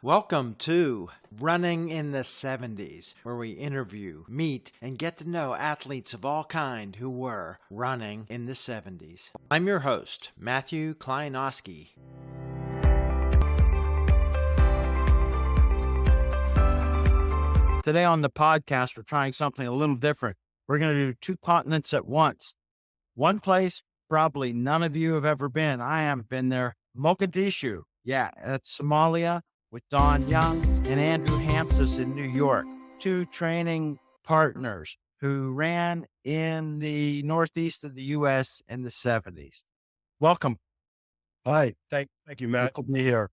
Welcome to Running in the 70s, where we interview, meet, and get to know athletes of all kind who were running in the 70s. I'm your host, Matthew Kleinowski. Today on the podcast, we're trying something a little different. We're going to do two continents at once. One place probably none of you have ever been. I haven't been there. Mogadishu. Yeah, that's Somalia, with Don Young and Andrew Hampsas in New York, two training partners who ran in the northeast of the U.S. in the 70s. Welcome. Hi. Thank you, Matt. Good to be here.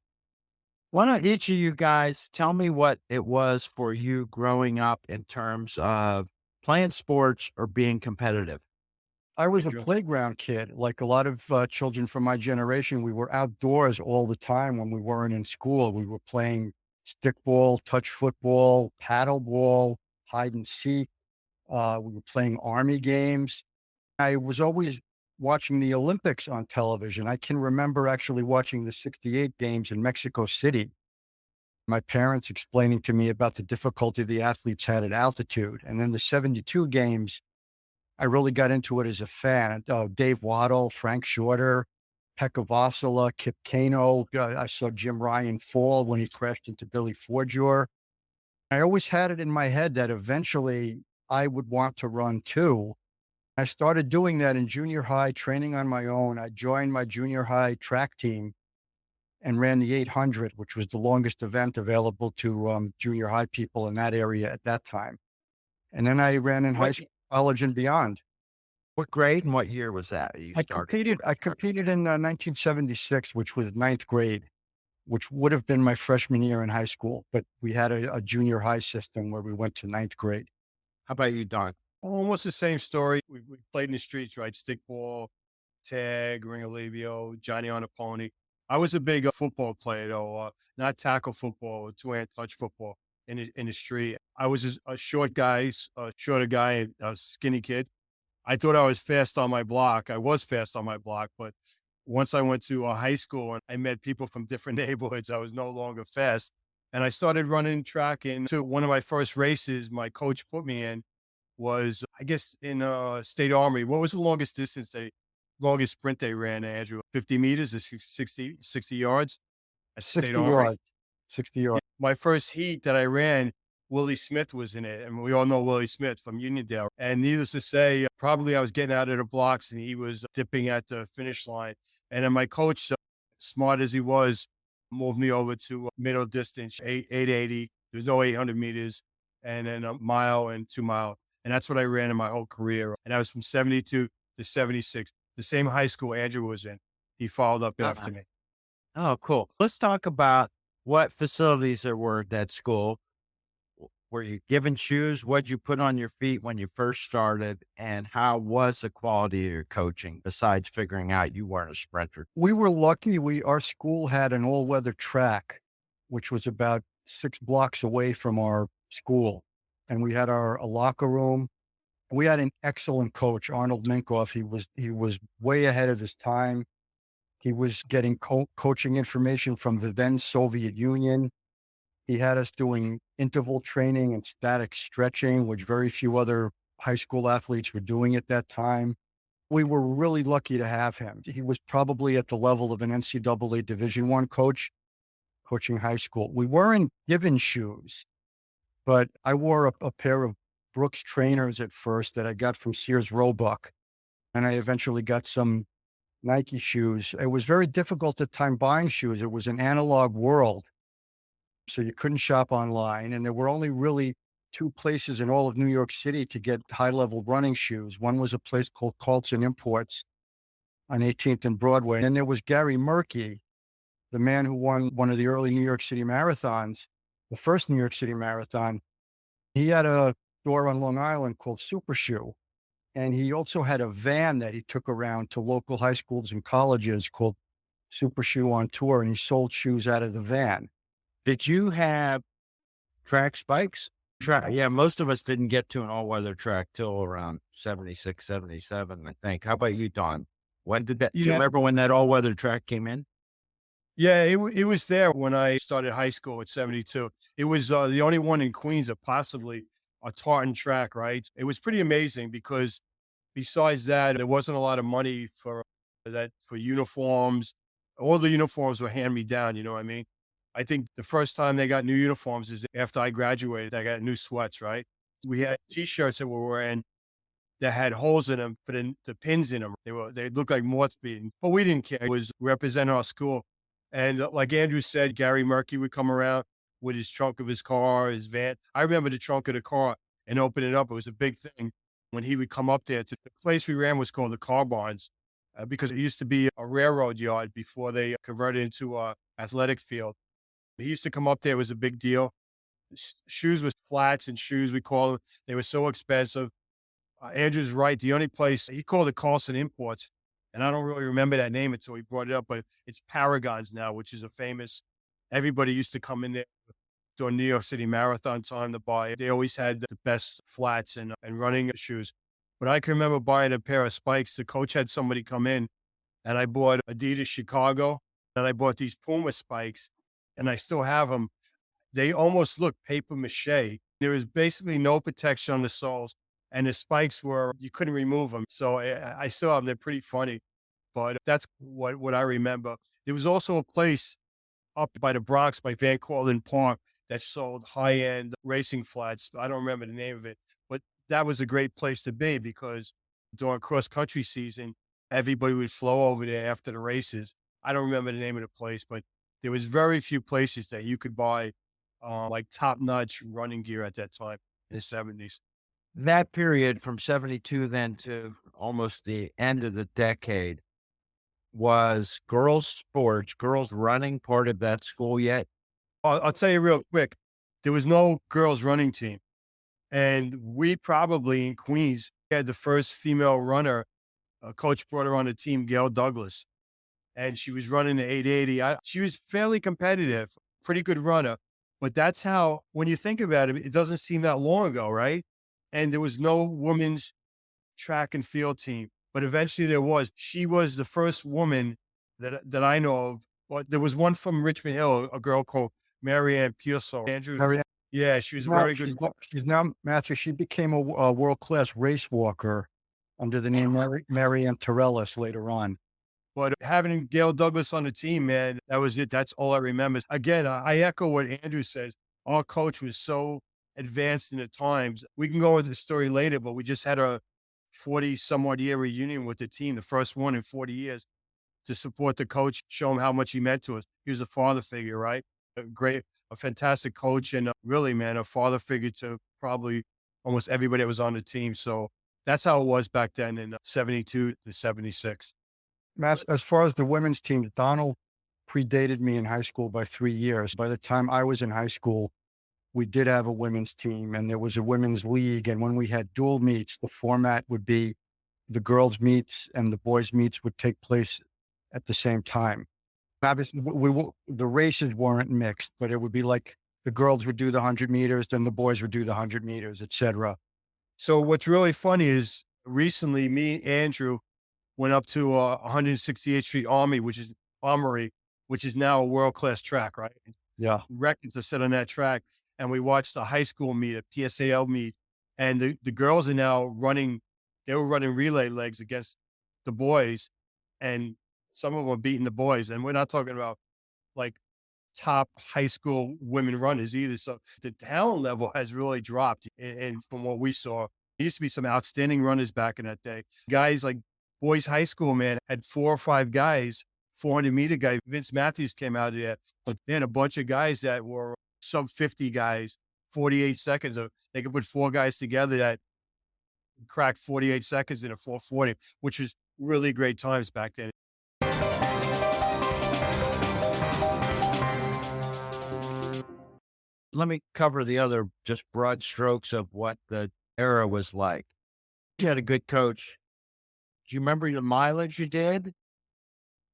Why don't each of you guys tell me what it was for you growing up in terms of playing sports or being competitive? I was a playground kid. Like a lot of children from my generation, we were outdoors all the time when we weren't in school. We were playing stickball, touch football, paddle ball, hide and seek. We were playing army games. I was always watching the Olympics on television. I can remember actually watching the 68 games in Mexico City. My parents explaining to me about the difficulty the athletes had at altitude. And then the 72 games, I really got into it as a fan. Dave Waddle, Frank Shorter, Pekka Vasala, Kip Kano. I saw Jim Ryan fall when he crashed into Billy Forjor. I always had it in my head that eventually I would want to run too. I started doing that in junior high, training on my own. I joined my junior high track team and ran the 800, which was the longest event available to junior high people in that area at that time. And then I ran in high school, college, and beyond. What grade and what year was that? I competed in 1976, which was ninth grade, which would have been my freshman year in high school. But we had a junior high system where we went to ninth grade. How about you, Don? Almost the same story. We played in the streets, right? Stickball, tag, ring a labio, Johnny on a pony. I was a big football player, though, not tackle football, two-hand touch football in the street. I was a shorter guy, a skinny kid. I thought I was fast on my block. I was fast on my block, but once I went to high school and I met people from different neighborhoods, I was no longer fast. And I started running track. Into one of my first races my coach put me in was, I guess, in State Army. What was the longest sprint they ran, Andrew? 50 meters or 60 yards? 60 yards. 60 yards. My first heat that I ran, Willie Smith was in it. And we all know Willie Smith from Uniondale. And needless to say, probably I was getting out of the blocks and he was dipping at the finish line. And then my coach, smart as he was, moved me over to middle distance, 880. There's no 800 meters, and then a mile and 2 mile. And that's what I ran in my whole career. And I was from 72 to 76, the same high school Andrew was in. He followed up after me. Oh, cool. Let's talk about what facilities there were at that school. Were you given shoes? What'd you put on your feet when you first started? And how was the quality of your coaching besides figuring out you weren't a sprinter? We were lucky. Our school had an all-weather track, which was about 6 blocks away from our school. And we had a locker room. We had an excellent coach, Arnold Minkoff. He was way ahead of his time. He was getting coaching information from the then Soviet Union. He had us doing interval training and static stretching, which very few other high school athletes were doing at that time. We were really lucky to have him. He was probably at the level of an NCAA Division I coach, coaching high school. We weren't given shoes, but I wore a pair of Brooks trainers at first that I got from Sears Roebuck, and I eventually got some Nike shoes. It was very difficult at the time buying shoes. It was an analog world. So you couldn't shop online. And there were only really 2 places in all of New York City to get high-level running shoes. One was a place called Carlson Imports on 18th and Broadway. And then there was Gary Murky, the man who won one of the early New York City marathons, the first New York City marathon. He had a store on Long Island called Super Shoe. And he also had a van that he took around to local high schools and colleges called Super Shoe on Tour. And he sold shoes out of the van. Did you have track spikes? Yeah, most of us didn't get to an all-weather track till around 76, 77, I think. How about you, Don? When did that? Do you remember when that all-weather track came in? Yeah, it was there when I started high school at 72. It was the only one in Queens that possibly a tartan track, right? It was pretty amazing because besides that, there wasn't a lot of money for uniforms. All the uniforms were hand me down, you know what I mean? I think the first time they got new uniforms is after I graduated. I got new sweats, right? We had t-shirts that we were wearing that had holes in them, but the pins in them, they looked like moth beaten. But we didn't care. It was representing our school. And like Andrew said, Gary Murphy would come around with his trunk of his car, his van. I remember the trunk of the car and open it up. It was a big thing when he would come up there. To the place we ran was called the Car Barns because it used to be a railroad yard before they converted into a athletic field. He used to come up there. It was a big deal. Shoes was flats and shoes, we call them. They were so expensive. Andrew's right. The only place he called it Carlson Imports, and I don't really remember that name until he brought it up, but it's Paragons now, which is a famous. Everybody used to come in there during New York City Marathon time to buy. They always had the best flats and running shoes. But I can remember buying a pair of spikes. The coach had somebody come in, and I bought Adidas Chicago, and I bought these Puma spikes, and I still have them. They almost look paper mache. There was basically no protection on the soles, and the spikes were you couldn't remove them. So I still have them. They're pretty funny, but that's what I remember. There was also a place up by the Bronx by Van Cortlandt Park that sold high-end racing flats. I don't remember the name of it, but that was a great place to be because during cross-country season, everybody would flow over there after the races. I don't remember the name of the place, but there was very few places that you could buy like top-notch running gear at that time in the 70s. That period from 72 then to almost the end of the decade, was girls' sports, girls' running part of that school yet? I'll tell you real quick, there was no girls running team. And we probably in Queens had the first female runner. A coach brought her on the team, Gail Douglas, and she was running the 880. She was fairly competitive, pretty good runner. But that's how, when you think about it, it doesn't seem that long ago, right? And there was no women's track and field team, but eventually there was. She was the first woman that I know of. Well, there was one from Richmond Hill, a girl called Marianne Pearso. Andrew, Marianne, yeah, she was now, very good. she's now, Matthew, she became a world-class race walker under the name Marianne Torellis later on. But having Gail Douglas on the team, man, that was it. That's all I remember. Again, I echo what Andrew says. Our coach was so advanced in the times. We can go into the story later, but we just had a 40 somewhat year reunion with the team, the first one in 40 years, to support the coach, show him how much he meant to us. He was a father figure, right? A fantastic coach, and really, man, a father figure to probably almost everybody that was on the team. So that's how it was back then in 72 to 76. Matt, as far as the women's team, Donald predated me in high school by 3 years. By the time I was in high school, we did have a women's team and there was a women's league. And when we had dual meets, the format would be the girls' meets and the boys' meets would take place at the same time. Obviously, the races weren't mixed, but it would be like the girls would do the 100 meters, then the boys would do the 100 meters, etc. So what's really funny is recently me, Andrew, went up to 168th Street Armory, which is now a world-class track, right? Yeah. Records are set on that track. And we watched a high school meet, a PSAL meet, and the girls are now running, they were running relay legs against the boys, and some of them are beating the boys. And we're not talking about like top high school women runners either. So the talent level has really dropped. And from what we saw, there used to be some outstanding runners back in that day. Guys like boys high school, man, had 4 or 5 guys, 400-meter guy. Vince Matthews came out of there, but they had a bunch of guys that were sub 50 guys, 48 seconds. They could put 4 guys together that cracked 48 seconds in a 440, which is really great times back then. Let me cover the other just broad strokes of what the era was like. You had a good coach. Do you remember the mileage you did?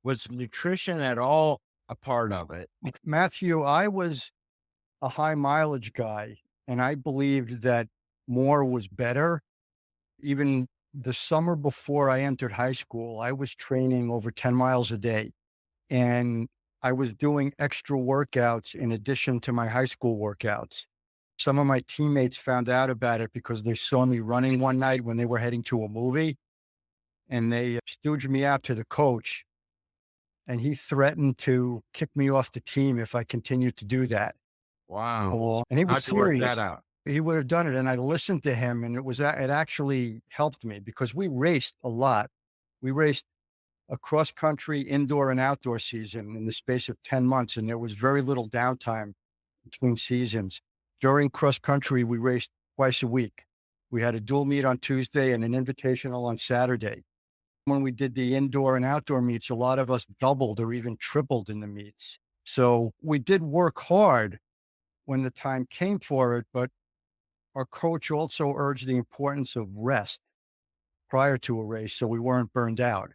Was nutrition at all a part of it? Matthew, I was a high mileage guy, and I believed that more was better. Even the summer before I entered high school, I was training over 10 miles a day. And I was doing extra workouts in addition to my high school workouts. Some of my teammates found out about it because they saw me running one night when they were heading to a movie, and they stooged me out to the coach, and he threatened to kick me off the team if I continued to do that. Wow. Oh, and he was How'd you work serious. that out? He would have done it, and I listened to him, and it actually helped me because we raced a lot. We raced a cross country indoor and outdoor season in the space of 10 months, and there was very little downtime between seasons. During cross country, we raced twice a week. We had a dual meet on Tuesday and an invitational on Saturday. When we did the indoor and outdoor meets, a lot of us doubled or even tripled in the meets. So we did work hard when the time came for it, but our coach also urged the importance of rest prior to a race so we weren't burned out.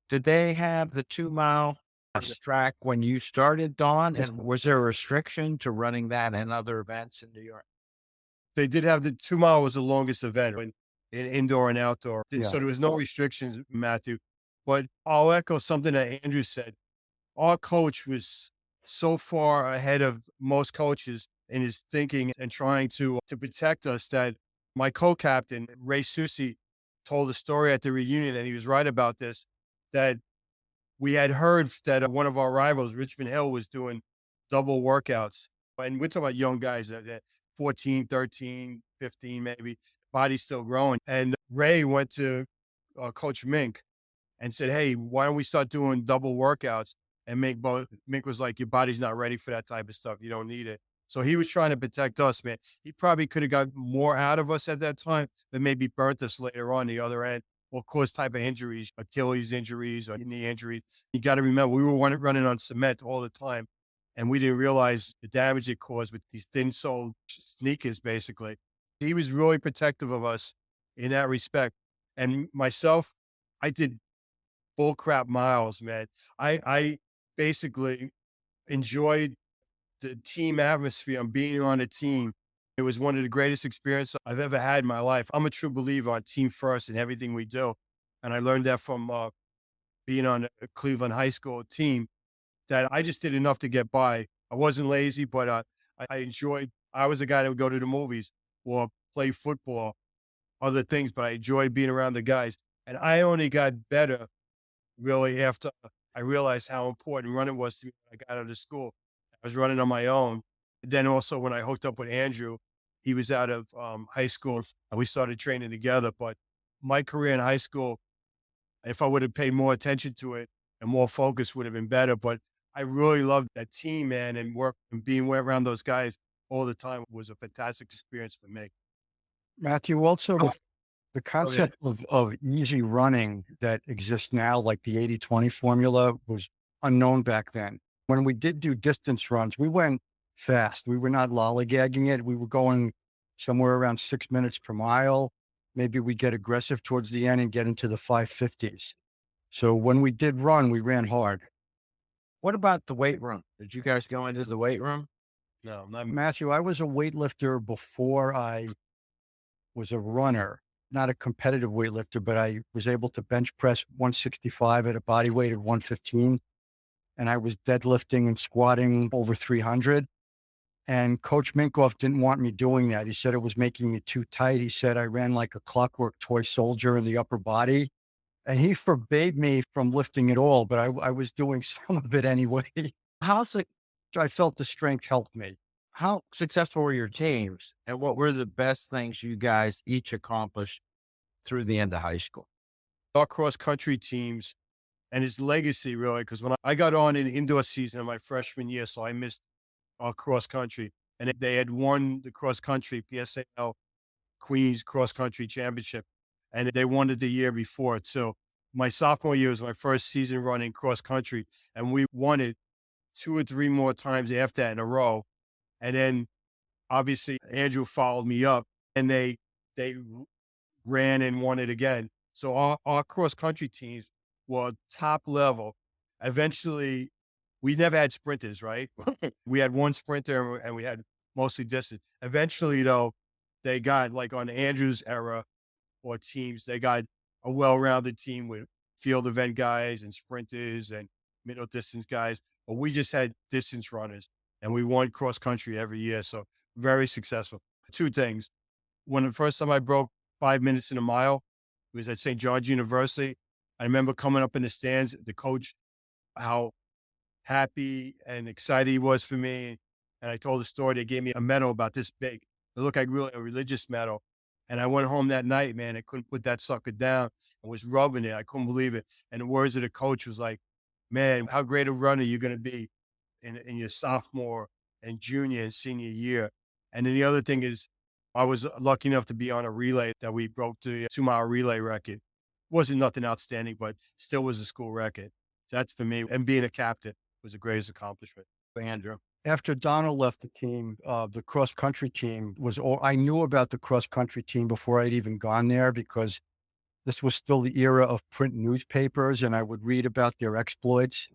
Did they have the 2 mile on the track when you started, Dawn? Yes. And was there a restriction to running that and other events in New York? They did have the 2 mile was the longest event in indoor and outdoor. Yeah. So there was no restrictions, Matthew. But I'll echo something that Andrew said. Our coach was so far ahead of most coaches in his thinking and trying to protect us that my co-captain, Ray Susi, told a story at the reunion, and he was right about this, that we had heard that one of our rivals, Richmond Hill, was doing double workouts. And we're talking about young guys that 14, 13, 15, maybe, body's still growing. And Ray went to Coach Mink and said, "Hey, why don't we start doing double workouts?" And Mink was like, "Your body's not ready for that type of stuff. You don't need it." So he was trying to protect us, man. He probably could have got more out of us at that time, but maybe burnt us later on the other end or caused type of injuries, Achilles injuries or knee injuries. You got to remember, we were running on cement all the time, and we didn't realize the damage it caused with these thin-soled sneakers, basically. He was really protective of us in that respect. And myself, I did bull crap miles, man. I basically enjoyed the team atmosphere and being on a team. It was one of the greatest experiences I've ever had in my life. I'm a true believer on team first in everything we do. And I learned that from being on a Cleveland high school team, that I just did enough to get by. I wasn't lazy, but I enjoyed, I was a guy that would go to the movies or play football, other things, but I enjoyed being around the guys. And I only got better really after I realized how important running was to me when I got out of school. I was running on my own. Then also when I hooked up with Andrew, he was out of high school and we started training together. But my career in high school, if I would have paid more attention to it and more focus, would have been better. But I really loved that team, man, and work and being around those guys all the time was a fantastic experience for me. Matthew, also the Go ahead. concept of easy running that exists now, like the 80-20 formula, was unknown back then. When we did do distance runs, we went fast. We were not lollygagging it. We were going somewhere around 6 minutes per mile. Maybe we'd get aggressive towards the end and get into the 550s. So when we did run, we ran hard. What about the weight room? Did you guys go into the weight room? No, not Matthew, I was a weightlifter before I was a runner, not a competitive weightlifter, but I was able to bench press 165 at a body weight of 115. And I was deadlifting and squatting over 300. And Coach Minkoff didn't want me doing that. He said it was making me too tight. He said I ran like a clockwork toy soldier in the upper body. And he forbade me from lifting at all, but I was doing some of it anyway. How's it? I felt the strength helped me. How successful were your teams, and what were the best things you guys each accomplished through the end of high school? our cross country teams and his legacy, really, because when I got on in indoor season in my freshman year, so I missed our cross country, and they had won the cross country PSAL Queens cross country championship, and they won it the year before too. My sophomore year was my first season running cross country, and we won it 2 or 3 more times after that in a row. And then obviously Andrew followed me up, and they ran and won it again. So our cross country teams were top level. Eventually, we never had sprinters, right? We had one sprinter and we had mostly distance. Eventually, though, they got like on Andrew's era or teams, they got a well-rounded team with field event guys and sprinters and middle distance guys. but we just had distance runners and we won cross country every year. So very successful. Two things. When the first time I broke 5 minutes in a mile, it was at St. George University. I remember coming up in the stands, the coach, how happy and excited he was for me. And I told the story. They gave me a medal about this big. It looked like really a religious medal. And I went home that night, man. I couldn't put that sucker down. I was rubbing it. I couldn't believe it. And the words of the coach was like, man, how great a runner you're going to be in your sophomore and junior and senior year. And then the other thing is, I was lucky enough to be on a relay that we broke the 2 mile relay record. Wasn't nothing outstanding, but still was a school record. That's for me. And being a captain was the greatest accomplishment. Andrew. After Donald left the team, the cross country team was all I knew about the cross country team before I'd even gone there, because this was still the era of print newspapers, and I would read about their exploits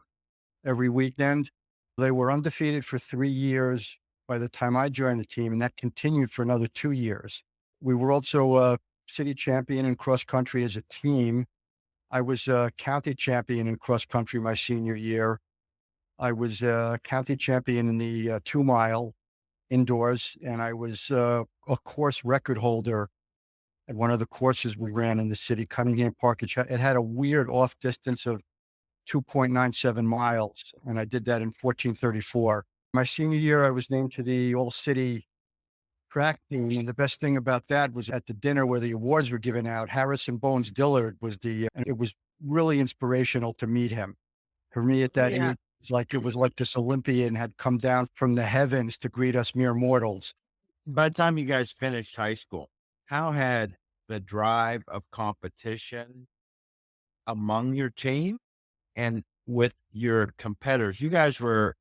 every weekend. They were undefeated for 3 years by the time I joined the team, and that continued for another 2 years. We were also a city champion in cross country as a team. I was a county champion in cross country my senior year. I was a county champion in the 2 mile indoors, and I was a course record holder at one of the courses we ran in the city, Cunningham Park. It had a weird off distance of 2.97 miles, and I did that in 14:34. My senior year, I was named to the all-city track team, and the best thing about that was at the dinner where the awards were given out, Harrison Bones Dillard was and it was really inspirational to meet him. For me at that age, it was like this Olympian had come down from the heavens to greet us mere mortals. By the time you guys finished high school, how had the drive of competition among your team and with your competitors? You guys were,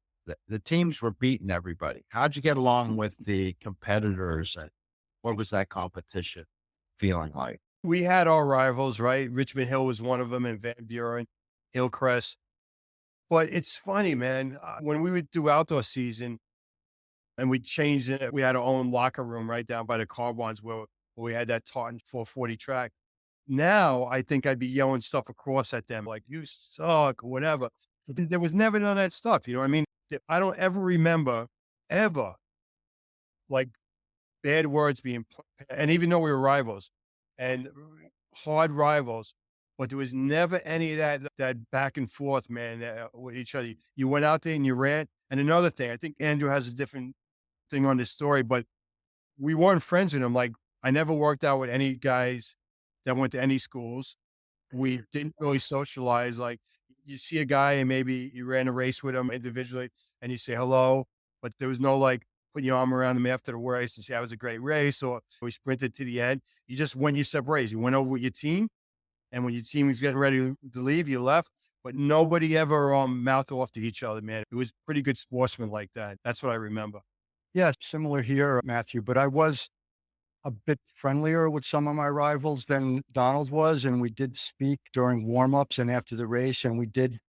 the teams were beating everybody. How'd you get along with the competitors, and what was that competition feeling like? We had our rivals, right? Richmond Hill was one of them, and Van Buren, Hillcrest. But it's funny, man. When we would do outdoor season and we changed it, we had our own locker room right down by the car bonds where we had that Taunton 440 track. Now I think I'd be yelling stuff across at them like, you suck or whatever. There was never none of that stuff. You know what I mean? I don't ever remember ever like bad words being, and even though we were rivals and hard rivals, but there was never any of that back and forth, man, with each other. You went out there and you ran. And another thing, I think Andrew has a different thing on this story, but we weren't friends with him. Like, I never worked out with any guys that went to any schools. We didn't really socialize. Like, you see a guy and maybe you ran a race with him individually and you say hello, but there was no like putting your arm around him after the race and say, that was a great race, or we sprinted to the end. You just went your separate ways. You went over with your team. And when your team was getting ready to leave, you left. But nobody ever mouthed off to each other, man. It was pretty good sportsmen like that. That's what I remember. Yeah, similar here, Matthew, but I was a bit friendlier with some of my rivals than Donald was, and we did speak during warm-ups and after the race, and we did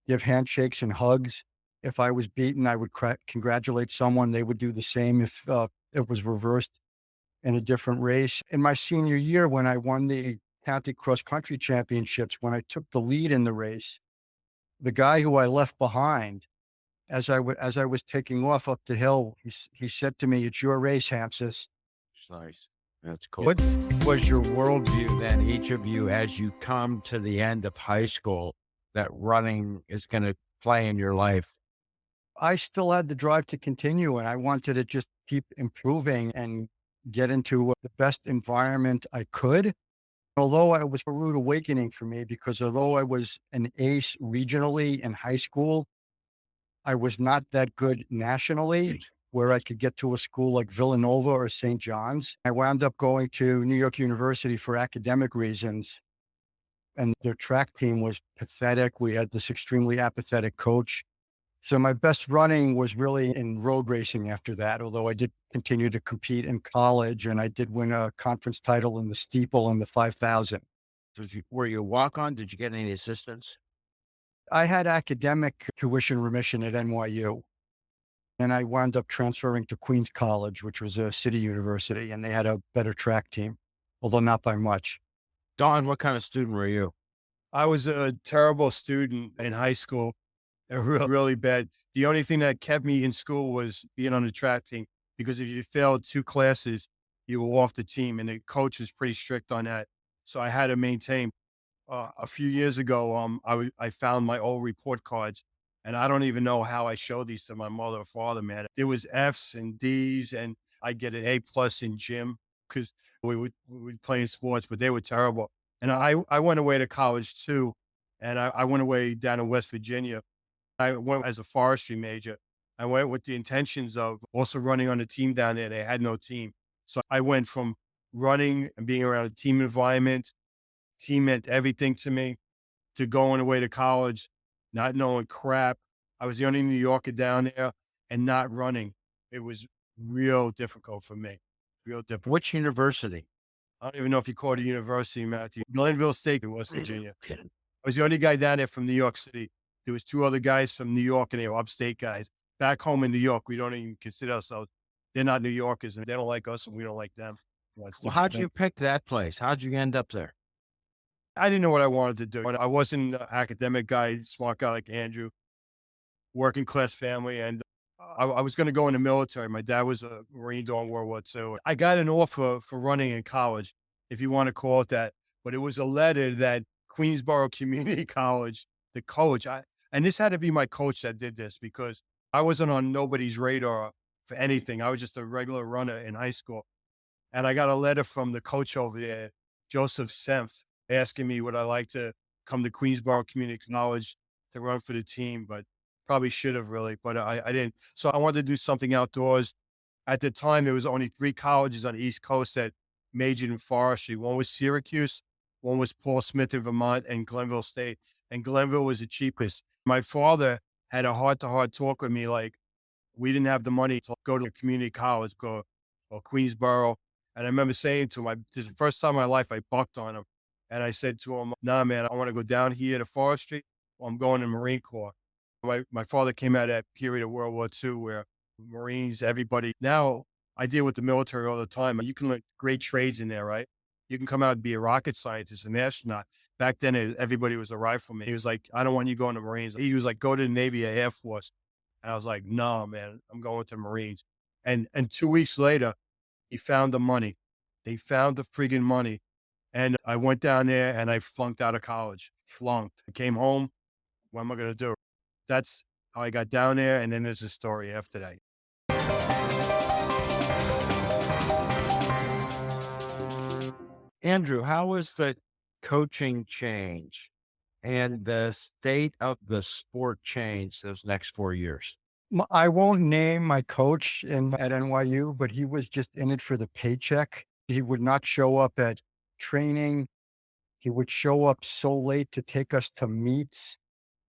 give handshakes and hugs. If I was beaten, I would congratulate someone. They would do the same if it was reversed in a different race. In my senior year, when I won the county cross country championships, when I took the lead in the race, the guy who I left behind, as I was taking off up the hill, he said to me, "It's your race, Hampsas." It's nice. That's cool. What was your worldview then, each of you, as you come to the end of high school, that running is going to play in your life? I still had the drive to continue, and I wanted to just keep improving and get into the best environment I could. Although it was a rude awakening for me, because although I was an ace regionally in high school, I was not that good nationally, where I could get to a school like Villanova or St. John's. I wound up going to New York University for academic reasons, and their track team was pathetic. We had this extremely apathetic coach. So my best running was really in road racing after that, although I did continue to compete in college, and I did win a conference title in the steeple and the 5,000. So were you a walk-on? Did you get any assistance? I had academic tuition remission at NYU, and I wound up transferring to Queens College, which was a city university, and they had a better track team, although not by much. Don, what kind of student were you? I was a terrible student in high school. really bad. The only thing that kept me in school was being on the track team because if you failed 2 classes, you were off the team, and the coach was pretty strict on that. So I had to maintain. A few years ago, I found my old report cards, and I don't even know how I showed these to my mother or father, man. There was F's and D's, and I get an A plus in gym because we would play in sports, but they were terrible. And I went away to college too, and I went away down in West Virginia. I went as a forestry major. I went with the intentions of also running on a team down there. They had no team. So I went from running and being around a team environment. Team meant everything to me, to going away to college, not knowing crap. I was the only New Yorker down there and not running. It was real difficult for me. Real difficult. Which university? I don't even know if you call it a university, Matthew. Glenville State in West Virginia. Okay. I was the only guy down there from New York City. There was 2 other guys from New York, and they were upstate guys. Back home in New York, we don't even consider ourselves. They're not New Yorkers, and they don't like us, and we don't like them. Well, it's Well, different how'd thing. you pick that place? How'd you end up there? I didn't know what I wanted to do. I wasn't an academic guy, smart guy like Andrew, working class family. And I was going to go in the military. My dad was a Marine during World War II. I got an offer for running in college, if you want to call it that. But it was a letter that Queensborough Community College, the coach, and this had to be my coach that did this because I wasn't on nobody's radar for anything. I was just a regular runner in high school. And I got a letter from the coach over there, Joseph Senf, asking me would I like to come to Queensborough Community College to run for the team, but probably should have really, but I didn't. So I wanted to do something outdoors. At the time, there was only 3 colleges on the East Coast that majored in forestry. One was Syracuse, one was Paul Smith in Vermont, and Glenville State. And Glenville was the cheapest. My father had a heart-to-heart talk with me, like, we didn't have the money to go to a community college, go or Queensborough. And I remember saying to him, this is the first time in my life I bucked on him. And I said to him, nah, man, I want to go down here to forestry or I'm going to Marine Corps. My father came out of that period of World War II where Marines, everybody, now I deal with the military all the time. You can learn great trades in there, right? You can come out and be a rocket scientist, an astronaut. Back then, everybody was a rifleman. He was like, I don't want you going to Marines. He was like, go to the Navy or Air Force. And I was like, no, man, I'm going to Marines. And 2 weeks later, he found the money. They found the friggin' money. And I went down there and I flunked out of college. Flunked. I came home. What am I going to do? That's how I got down there. And then there's a story after that. Andrew, how was the coaching change and the state of the sport change those next 4 years? I won't name my coach at NYU, but he was just in it for the paycheck. He would not show up at training. He would show up so late to take us to meets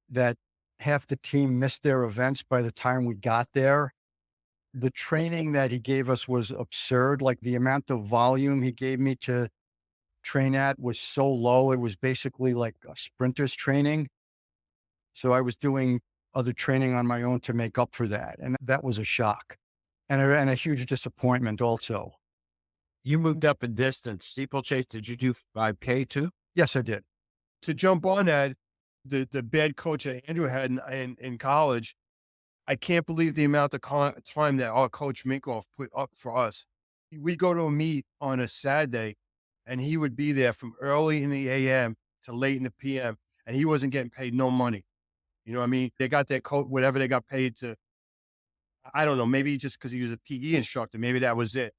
that half the team missed their events by the time we got there. The training that he gave us was absurd. Like the amount of volume he gave me to train at was so low. It was basically like a sprinter's training. So I was doing other training on my own to make up for that. And that was a shock and a huge disappointment also. You moved up in distance. Steeplechase, did you do by pay too? Yes, I did. To jump on that, the bad coach that Andrew had in college, I can't believe the amount of time that our coach Minkoff put up for us. We'd go to a meet on a Saturday and he would be there from early in the AM to late in the PM and he wasn't getting paid no money. You know what I mean? They got their coach, whatever they got paid to, I don't know, maybe just because he was a PE instructor, maybe that was it.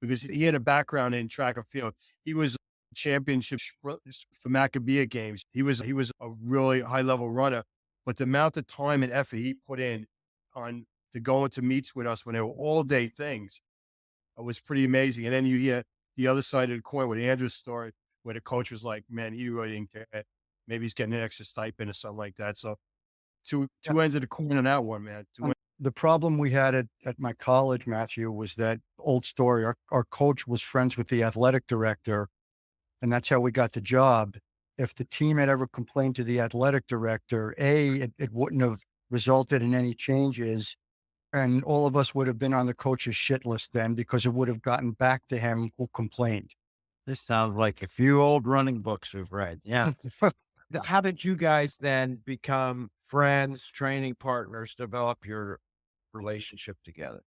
Because he had a background in track and field. He was championship for Maccabea games. He was a really high level runner, but the amount of time and effort he put in on to go into meets with us when they were all day things was pretty amazing. And then you hear the other side of the coin with Andrew's story, where the coach was like, "Man, he really didn't care. Maybe he's getting an extra stipend or something like that." So two ends of the coin on that one, man. The problem we had at my college, Matthew, was that old story. Our coach was friends with the athletic director, and that's how we got the job. If the team had ever complained to the athletic director, it wouldn't have resulted in any changes, and all of us would have been on the coach's shit list then because it would have gotten back to him who complained. This sounds like a few old running books we've read. Yeah. How did you guys then become friends, training partners develop your relationship together?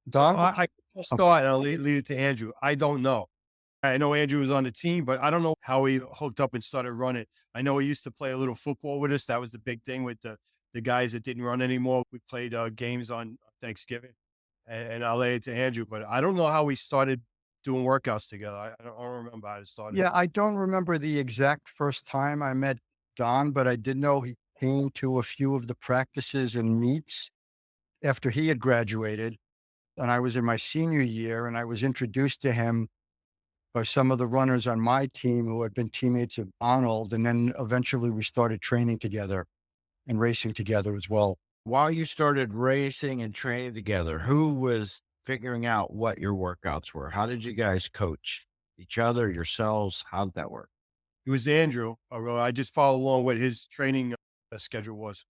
Don, I just oh, thought, and I'll leave it to Andrew. I don't know. I know Andrew was on the team, but I don't know how he hooked up and started running. I know he used to play a little football with us. That was the big thing with the guys that didn't run anymore. We played games on Thanksgiving, and I'll lay it to Andrew. But I don't know how we started doing workouts together. I don't remember how it started. yeah, I don't remember the exact first time I met Don, but I did know he came to a few of the practices and meets after he had graduated. And I was in my senior year, and I was introduced to him by some of the runners on my team who had been teammates of Arnold. And then eventually we started training together and racing together as well. While you started racing and training together, who was figuring out what your workouts were? How did you guys coach each other, yourselves? How did that work? It was Andrew. I just followed along what his training schedule was.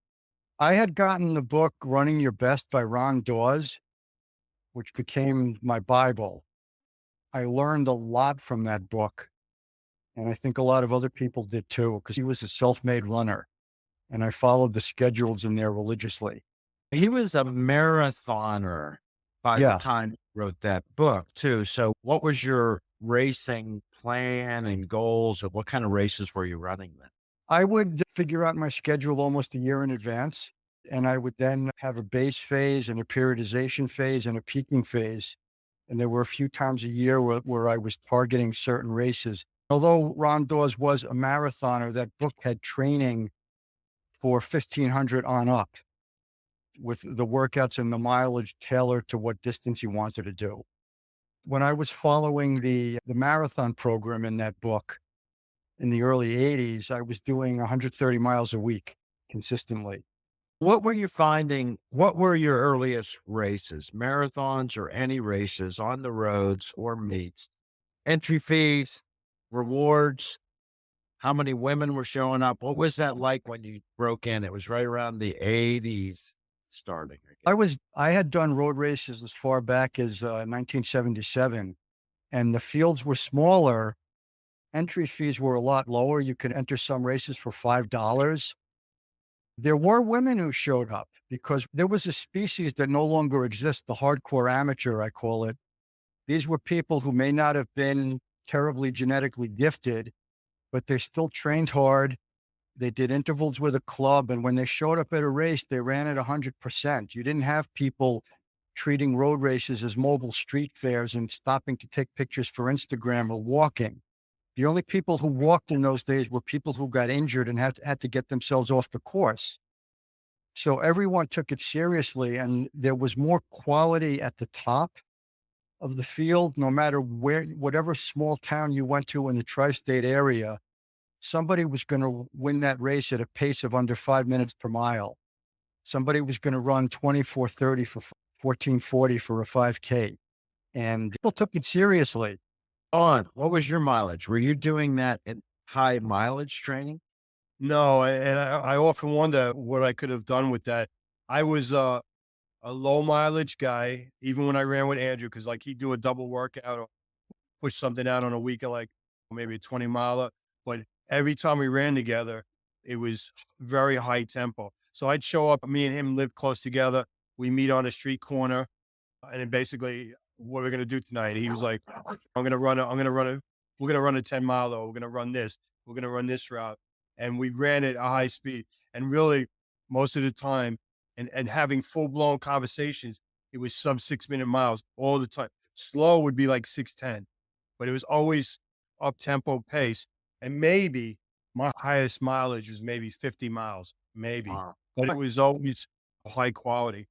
I had gotten the book Running Your Best by Ron Dawes, which became my Bible. I learned a lot from that book. And I think a lot of other people did too, because he was a self-made runner. And I followed the schedules in there religiously. He was a marathoner by the Yeah. time he wrote that book, too. So, what was your racing plan and goals, or what kind of races were you running then? I would figure out my schedule almost a year in advance. And I would then have a base phase and a periodization phase and a peaking phase. And there were a few times a year where I was targeting certain races. Although Ron Dawes was a marathoner, that book had training for 1,500 on up, with the workouts and the mileage tailored to what distance you wanted to do. When I was following the marathon program in that book in the early 80s, I was doing 130 miles a week consistently. What were you finding? What were your earliest races, marathons or any races on the roads or meets? Entry fees, rewards, how many women were showing up? What was that like when you broke in? It was right around the 80s starting, I guess. I had done road races as far back as 1977, and the fields were smaller. Entry fees were a lot lower. You could enter some races for $5. There were women who showed up because there was a species that no longer exists, the hardcore amateur, I call it. These were people who may not have been terribly genetically gifted, but they still trained hard. They did intervals with a club. And when they showed up at a race, they ran at 100%. You didn't have people treating road races as mobile street fairs and stopping to take pictures for Instagram or walking. The only people who walked in those days were people who got injured and had to get themselves off the course. So everyone took it seriously, and there was more quality at the top of the field. No matter whatever small town you went to in the tri-state area, somebody was going to win that race at a pace of under 5 minutes per mile. Somebody was going to run 24:30 for 14:40 for a 5K. And people took it seriously. What was your mileage? Were you doing that in high mileage training? No, and I often wonder what I could have done with that. I was a low mileage guy, even when I ran with Andrew, because like he'd do a double workout or push something out on a weekend, like maybe a 20 miler. But every time we ran together, it was very high tempo. So I'd show up, me and him lived close together. We meet on a street corner, and then basically, what we're gonna do tonight? He was like, we're gonna run a 10 mile, we're gonna run this, we're gonna run this route. And we ran it at a high speed. And really, most of the time, and having full blown conversations, it was sub 6 minute miles all the time. Slow would be like 6:10, but it was always up tempo pace. And maybe my highest mileage was maybe 50 miles, maybe, Wow. but it was always high quality.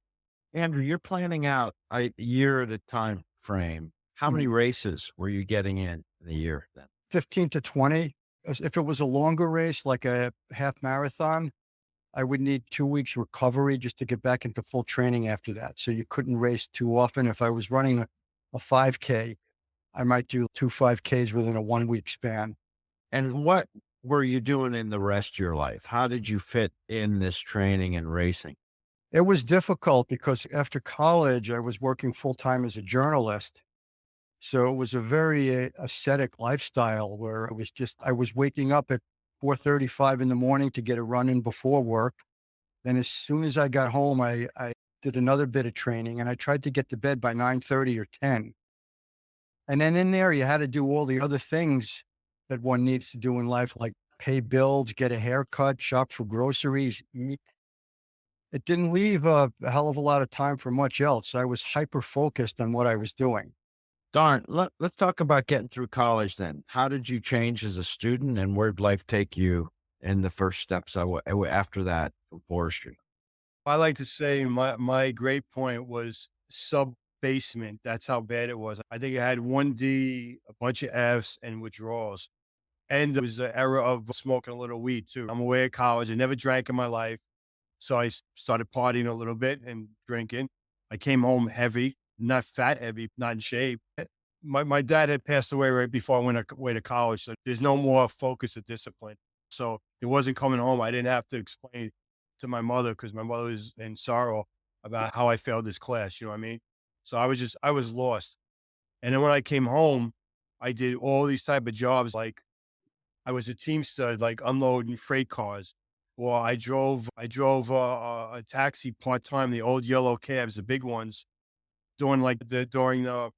Andrew, you're planning out a year at a time frame. How many races were you getting in a year then? 15 to 20. If it was a longer race, like a half marathon, I would need 2 weeks recovery just to get back into full training after that. So you couldn't race too often. If I was running a 5K, I might do 2 5Ks within a 1 week span. And what were you doing in the rest of your life? How did you fit in this training and racing? It was difficult because after college, I was working full time as a journalist. So it was a very ascetic lifestyle where I was waking up at 4:35 in the morning to get a run in before work. Then as soon as I got home, I did another bit of training and I tried to get to bed by 9:30 or 10. And then in there, you had to do all the other things that one needs to do in life, like pay bills, get a haircut, shop for groceries, eat. It didn't leave a hell of a lot of time for much else. I was hyper focused on what I was doing. Darn, let's talk about getting through college then. How did you change as a student and where'd life take you in the first steps after that for forestry? I like to say my grade point was sub basement. That's how bad it was. I think I had one D, a bunch of Fs, and withdrawals. And there was the era of smoking a little weed too. I'm away at college. I never drank in my life. So I started partying a little bit and drinking. I came home heavy, not fat heavy, not in shape. My dad had passed away right before I went away to college. So there's no more focus or discipline. So it wasn't coming home. I didn't have to explain to my mother because my mother was in sorrow about how I failed this class. You know what I mean? So I was lost. And then when I came home, I did all these type of jobs. Like I was a teamster, like unloading freight cars. Well, I drove a taxi part time, the old yellow cabs, the big ones, during the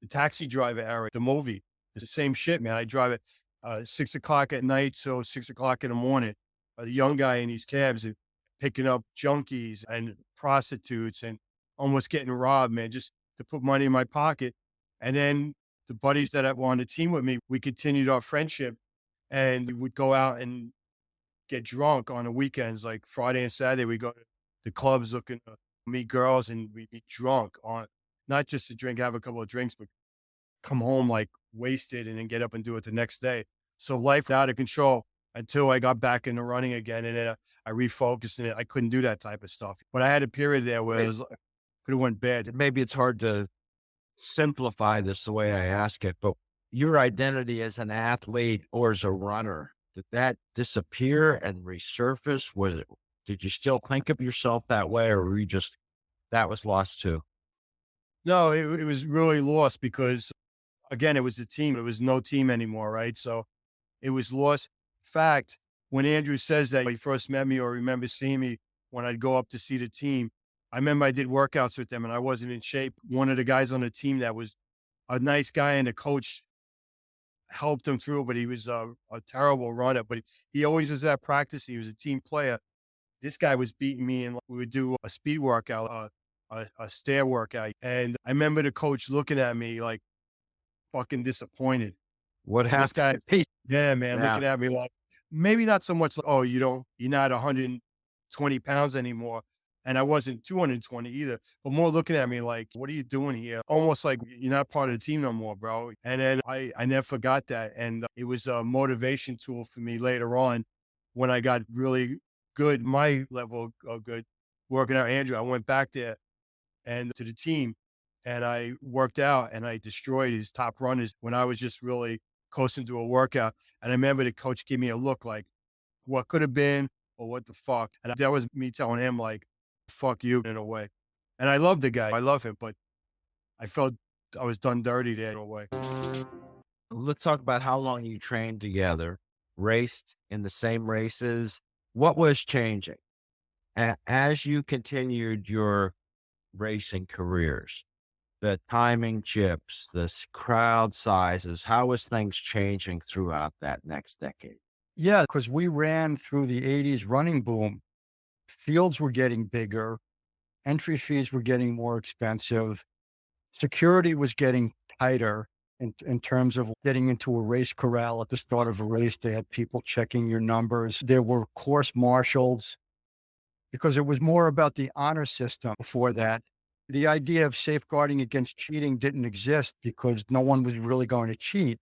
taxi driver era, the movie. It's the same shit, man. I drive it 6 o'clock at night, so 6 o'clock in the morning. The young guy in these cabs and picking up junkies and prostitutes and almost getting robbed, man, just to put money in my pocket. And then the buddies that were on the team with me, we continued our friendship and we would go out and get drunk on the weekends, like Friday and Saturday. We go to the clubs looking to meet girls and we'd be drunk on not just to drink, have a couple of drinks, but come home like wasted and then get up and do it the next day. So life out of control until I got back into running again. And then I refocused and I couldn't do that type of stuff. But I had a period there where it was could have went bad. Maybe it's hard to simplify this the way I ask it, but your identity as an athlete or as a runner, did that disappear and resurface? Did you still think of yourself that way or were you just, that was lost too? No, it was really lost because again, it was a team. It was no team anymore, right? So it was lost. Fact, when Andrew says that he first met me or remember seeing me when I'd go up to see the team, I remember I did workouts with them and I wasn't in shape. One of the guys on the team that was a nice guy and the coach helped him through, but he was a terrible runner. But he always was at practice. He was a team player. This guy was beating me and we would do a speed workout, a stair workout. And I remember the coach looking at me like fucking disappointed. What This guy, happened? yeah, man, Yeah. looking at me like, maybe not so much like, oh, you're not 120 pounds anymore. And I wasn't 220 either, but more looking at me like, what are you doing here? Almost like you're not part of the team no more, bro. And then I never forgot that. And it was a motivation tool for me later on when I got really good, my level of good working out. Andrew, I went back there and to the team and I worked out and I destroyed his top runners when I was just really coasting to a workout. And I remember the coach gave me a look like, what could have been or what the fuck? And that was me telling him like, fuck you in a way. And I love the guy. I love him, but I felt I was done dirty there in a way. Let's talk about how long you trained together, raced in the same races. What was changing as you continued your racing careers? The timing chips, crowd sizes, how was things changing throughout that next decade? Yeah, because we ran through the 80s running boom. Fields were getting bigger. Entry fees were getting more expensive. Security was getting tighter in terms of getting into a race corral at the start of a race. They had people checking your numbers. There were course marshals because it was more about the honor system before that. The idea of safeguarding against cheating didn't exist because no one was really going to cheat.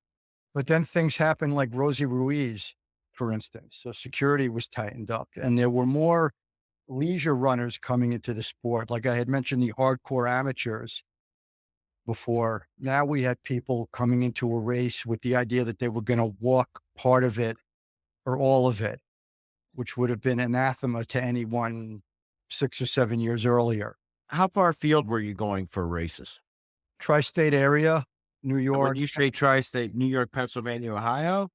But then things happened like Rosie Ruiz, for instance. So security was tightened up and there were more leisure runners coming into the sport. Like I had mentioned, the hardcore amateurs before. Now we had people coming into a race with the idea that they were going to walk part of it or all of it, which would have been anathema to anyone 6 or 7 years earlier. How far afield were you going for races? Tri-state area, New And York, when you say tri-state, New York, Pennsylvania, Ohio,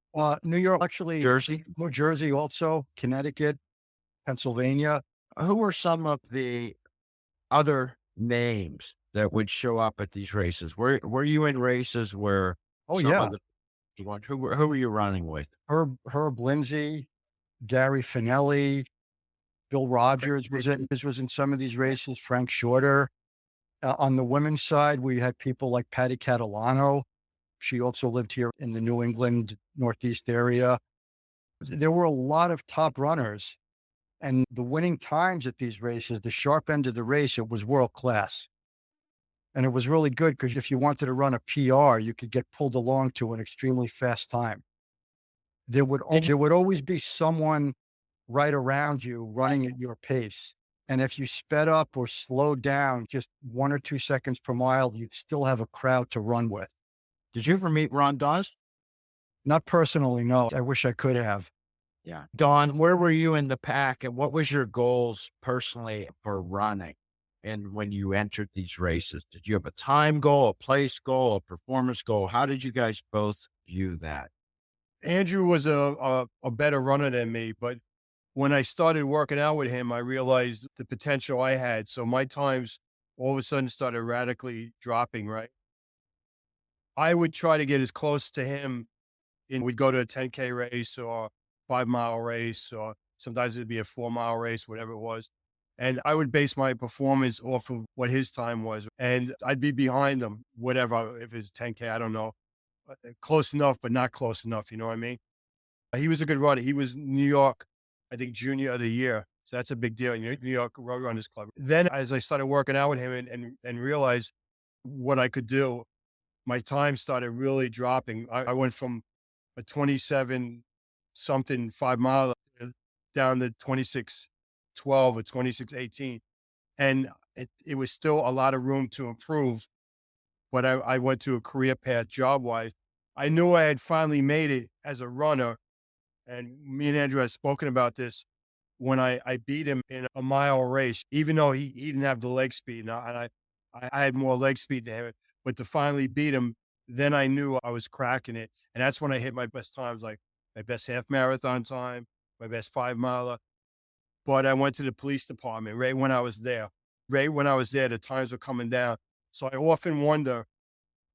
New York, actually, Jersey? New Jersey also, Connecticut, Pennsylvania. Who were some of the other names that would show up at these races? Were you in races where Oh some yeah. of the who were you running with? Herb Lindsay, Gary Finelli, Bill Rogers was in some of these races, Frank Shorter. On the women's side, we had people like Patty Catalano. She also lived here in the New England Northeast area. There were a lot of top runners, and the winning times at these races, the sharp end of the race, it was world class. And it was really good because if you wanted to run a PR, you could get pulled along to an extremely fast time. There would always be someone right around you running at your pace. And if you sped up or slowed down just 1 or 2 seconds per mile, you'd still have a crowd to run with. Did you ever meet Ron Dawes? Not personally, no. I wish I could have. Yeah. Don, where were you in the pack and what was your goals personally for running? And when you entered these races, did you have a time goal, a place goal, a performance goal? How did you guys both view that? Andrew was a better runner than me, but when I started working out with him, I realized the potential I had. So my times all of a sudden started radically dropping, right? I would try to get as close to him, and we'd go to a 10K race or 5 mile race, or sometimes it'd be a 4 mile race, whatever it was. And I would base my performance off of what his time was. And I'd be behind him, whatever, if it's 10K, I don't know. Close enough, but not close enough. You know what I mean? He was a good runner. He was New York, I think, Junior of the Year. So that's a big deal. You know, New York Road Runners Club. Then as I started working out with him and realized what I could do, my time started really dropping. I went from a 27 something 5 mile down to 26:12 or 26:18. And it was still a lot of room to improve. But I went to a career path job wise. I knew I had finally made it as a runner. And me and Andrew had spoken about this when I beat him in a mile race, even though he didn't have the leg speed. I had more leg speed than him. But to finally beat him, then I knew I was cracking it. And that's when I hit my best times, like my best half marathon time, my best 5 miler. But I went to the police department right when I was there. Right when I was there, the times were coming down. So I often wonder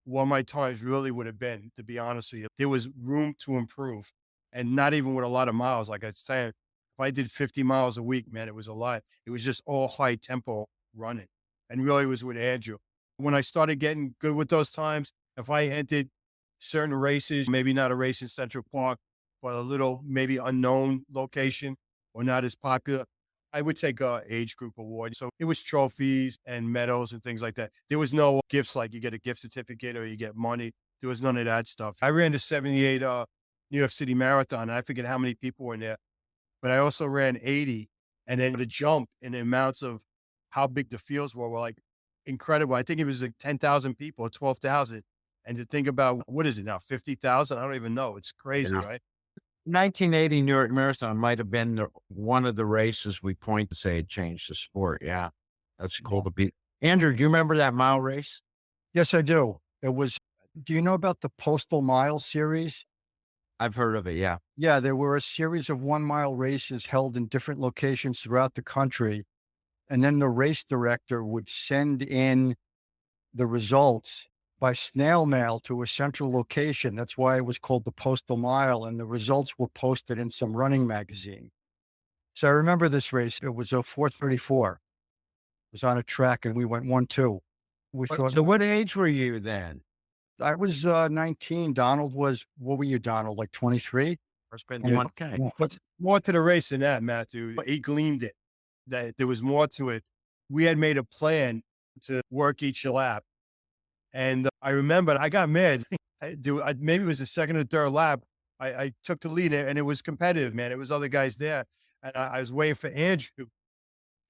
what my times really would have been, to be honest with you. There was room to improve, and not even with a lot of miles. Like I was saying, if I did 50 miles a week, man, it was a lot. It was just all high tempo running, and really was with Andrew. When I started getting good with those times, if I entered certain races, maybe not a race in Central Park, but a little maybe unknown location or not as popular, I would take a age group award. So it was trophies and medals and things like that. There was no gifts like you get a gift certificate or you get money. There was none of that stuff. I ran the 78 New York City Marathon. I forget how many people were in there, but I also ran 80. And then the jump in the amounts of how big the fields were like incredible. I think it was like 10,000 people or 12,000. And to think about, what is it now, 50,000? I don't even know. It's crazy, Yeah. right? 1980 New York Marathon might have been one of the races we point to say it changed the sport. Yeah. That's cool to beat. Andrew, do you remember that mile race? Yes, I do. Do you know about the Postal Mile series? I've heard of it. Yeah. Yeah, there were a series of 1 mile races held in different locations throughout the country. And then the race director would send in the results by snail mail to a central location. That's why it was called the Postal Mile. And the results were posted in some running magazine. So I remember this race. It was a 4:34. It was on a track and we went 1-2. We thought, So what age were you then? I was 19. Donald was, what were you, Donald? Like 23? Yeah. Okay. But more to the race than that, Matthew. But he gleaned it, that there was more to it. We had made a plan to work each lap. And I remember I got mad. Maybe it was the second or third lap. I took the lead and it was competitive, man. It was other guys there. And I was waiting for Andrew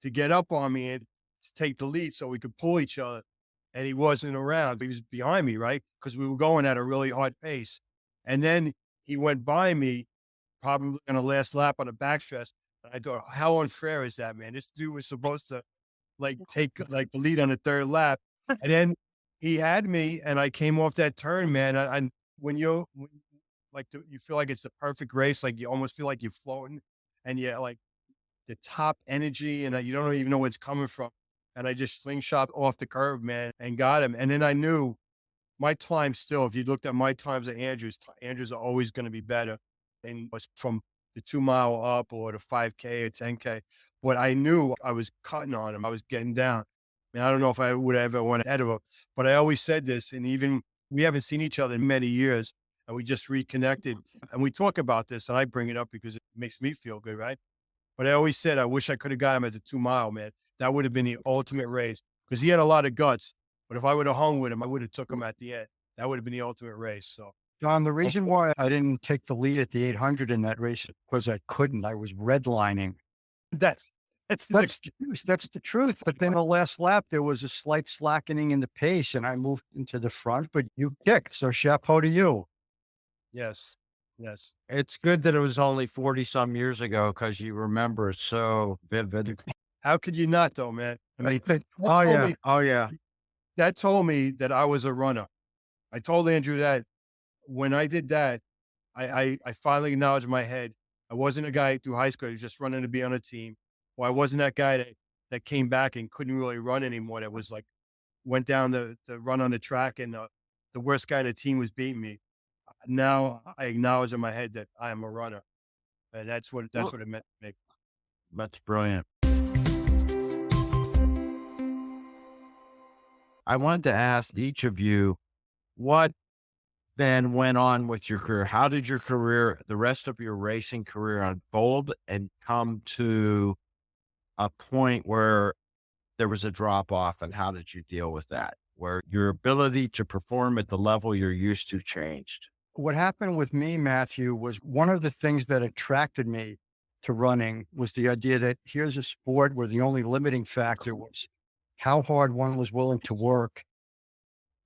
to get up on me and to take the lead so we could pull each other. And he wasn't around. He was behind me, right? Because we were going at a really hard pace. And then he went by me, probably on the last lap on the backstretch. And I thought, how unfair is that, man? This dude was supposed to like take like the lead on the third lap. And then he had me and I came off that turn, man. And when you feel like it's the perfect race, like you almost feel like you're floating and you're like the top energy, and you don't even know where it's coming from. And I just slingshot off the curve, man, and got him. And then I knew my time still, if you looked at my times at Andrews are always going to be better. And was from the 2 mile up or the 5K or 10K. But I knew I was cutting on him. I was getting down. And I don't know if I would ever went ahead of him, but I always said this. And even we haven't seen each other in many years, and we just reconnected. And we talk about this, and I bring it up because it makes me feel good, right? But I always said, I wish I could have got him at the 2 mile, man. That would have been the ultimate race because he had a lot of guts. But if I would have hung with him, I would have took him at the end. That would have been the ultimate race. So, John, the reason why I didn't take the lead at the 800 in that race was I couldn't. I was redlining. that's That's the truth. That's the truth. But then the last lap, there was a slight slackening in the pace, and I moved into the front. But you kicked, so chapeau to you. yes, yes. It's good that it was only 40 some years ago because you remember it so vivid. How could you not, though, man? I mean, Oh told yeah, me- oh yeah. that told me that I was a runner. I told Andrew that when I did that, I finally acknowledged in my head I wasn't a guy through high school who was just running to be on a team, or I wasn't that guy that came back and couldn't really run anymore. That was like went down the run on the track, and the worst guy in the team was beating me. Now I acknowledge in my head that I am a runner, and that's what it meant to me. That's brilliant. I wanted to ask each of you what then went on with your career. How did your career, the rest of your racing career, unfold and come to a point where there was a drop off, and how did you deal with that? Where your ability to perform at the level you're used to changed? What happened with me, Matthew, was one of the things that attracted me to running was the idea that here's a sport where the only limiting factor was how hard one was willing to work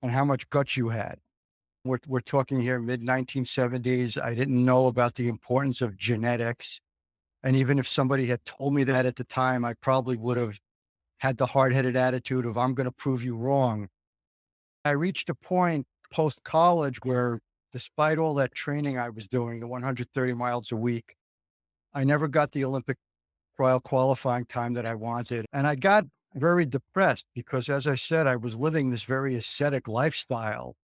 and how much guts you had. We're talking here mid 1970s. I didn't know about the importance of genetics. And even if somebody had told me that at the time, I probably would have had the hard-headed attitude of, I'm going to prove you wrong. I reached a point post-college where despite all that training I was doing, the 130 miles a week, I never got the Olympic trial qualifying time that I wanted. And I got very depressed because, as I said, I was living this very ascetic lifestyle.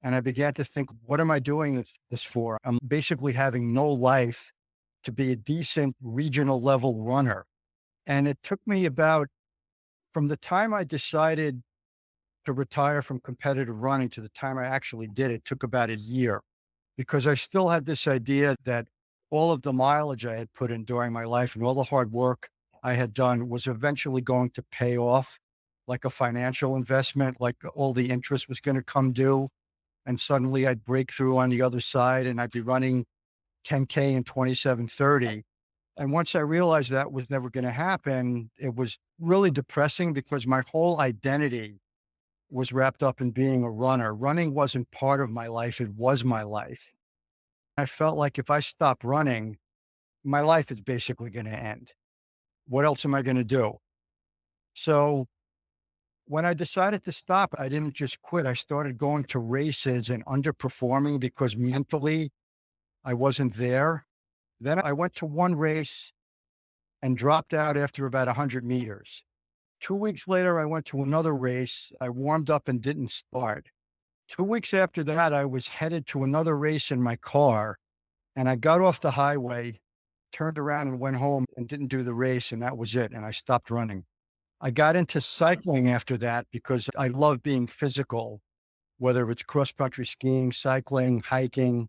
And I began to think, what am I doing this for? I'm basically having no life to be a decent regional level runner. And it took me from the time I decided to retire from competitive running to the time I actually did it, took about a year, because I still had this idea that all of the mileage I had put in during my life and all the hard work I had done was eventually going to pay off like a financial investment, like all the interest was going to come due. And suddenly I'd break through on the other side and I'd be running 10K in 27:30. And once I realized that was never going to happen, it was really depressing because my whole identity was wrapped up in being a runner. Running wasn't part of my life. It was my life. I felt like if I stop running, my life is basically going to end. What else am I going to do? So when I decided to stop, I didn't just quit. I started going to races and underperforming because mentally I wasn't there. Then I went to one race and dropped out after about 100 meters. 2 weeks later, I went to another race. I warmed up and didn't start. 2 weeks after that, I was headed to another race in my car, and I got off the highway, turned around and went home and didn't do the race, and that was it. And I stopped running. I got into cycling after that because I love being physical, whether it's cross-country skiing, cycling, hiking.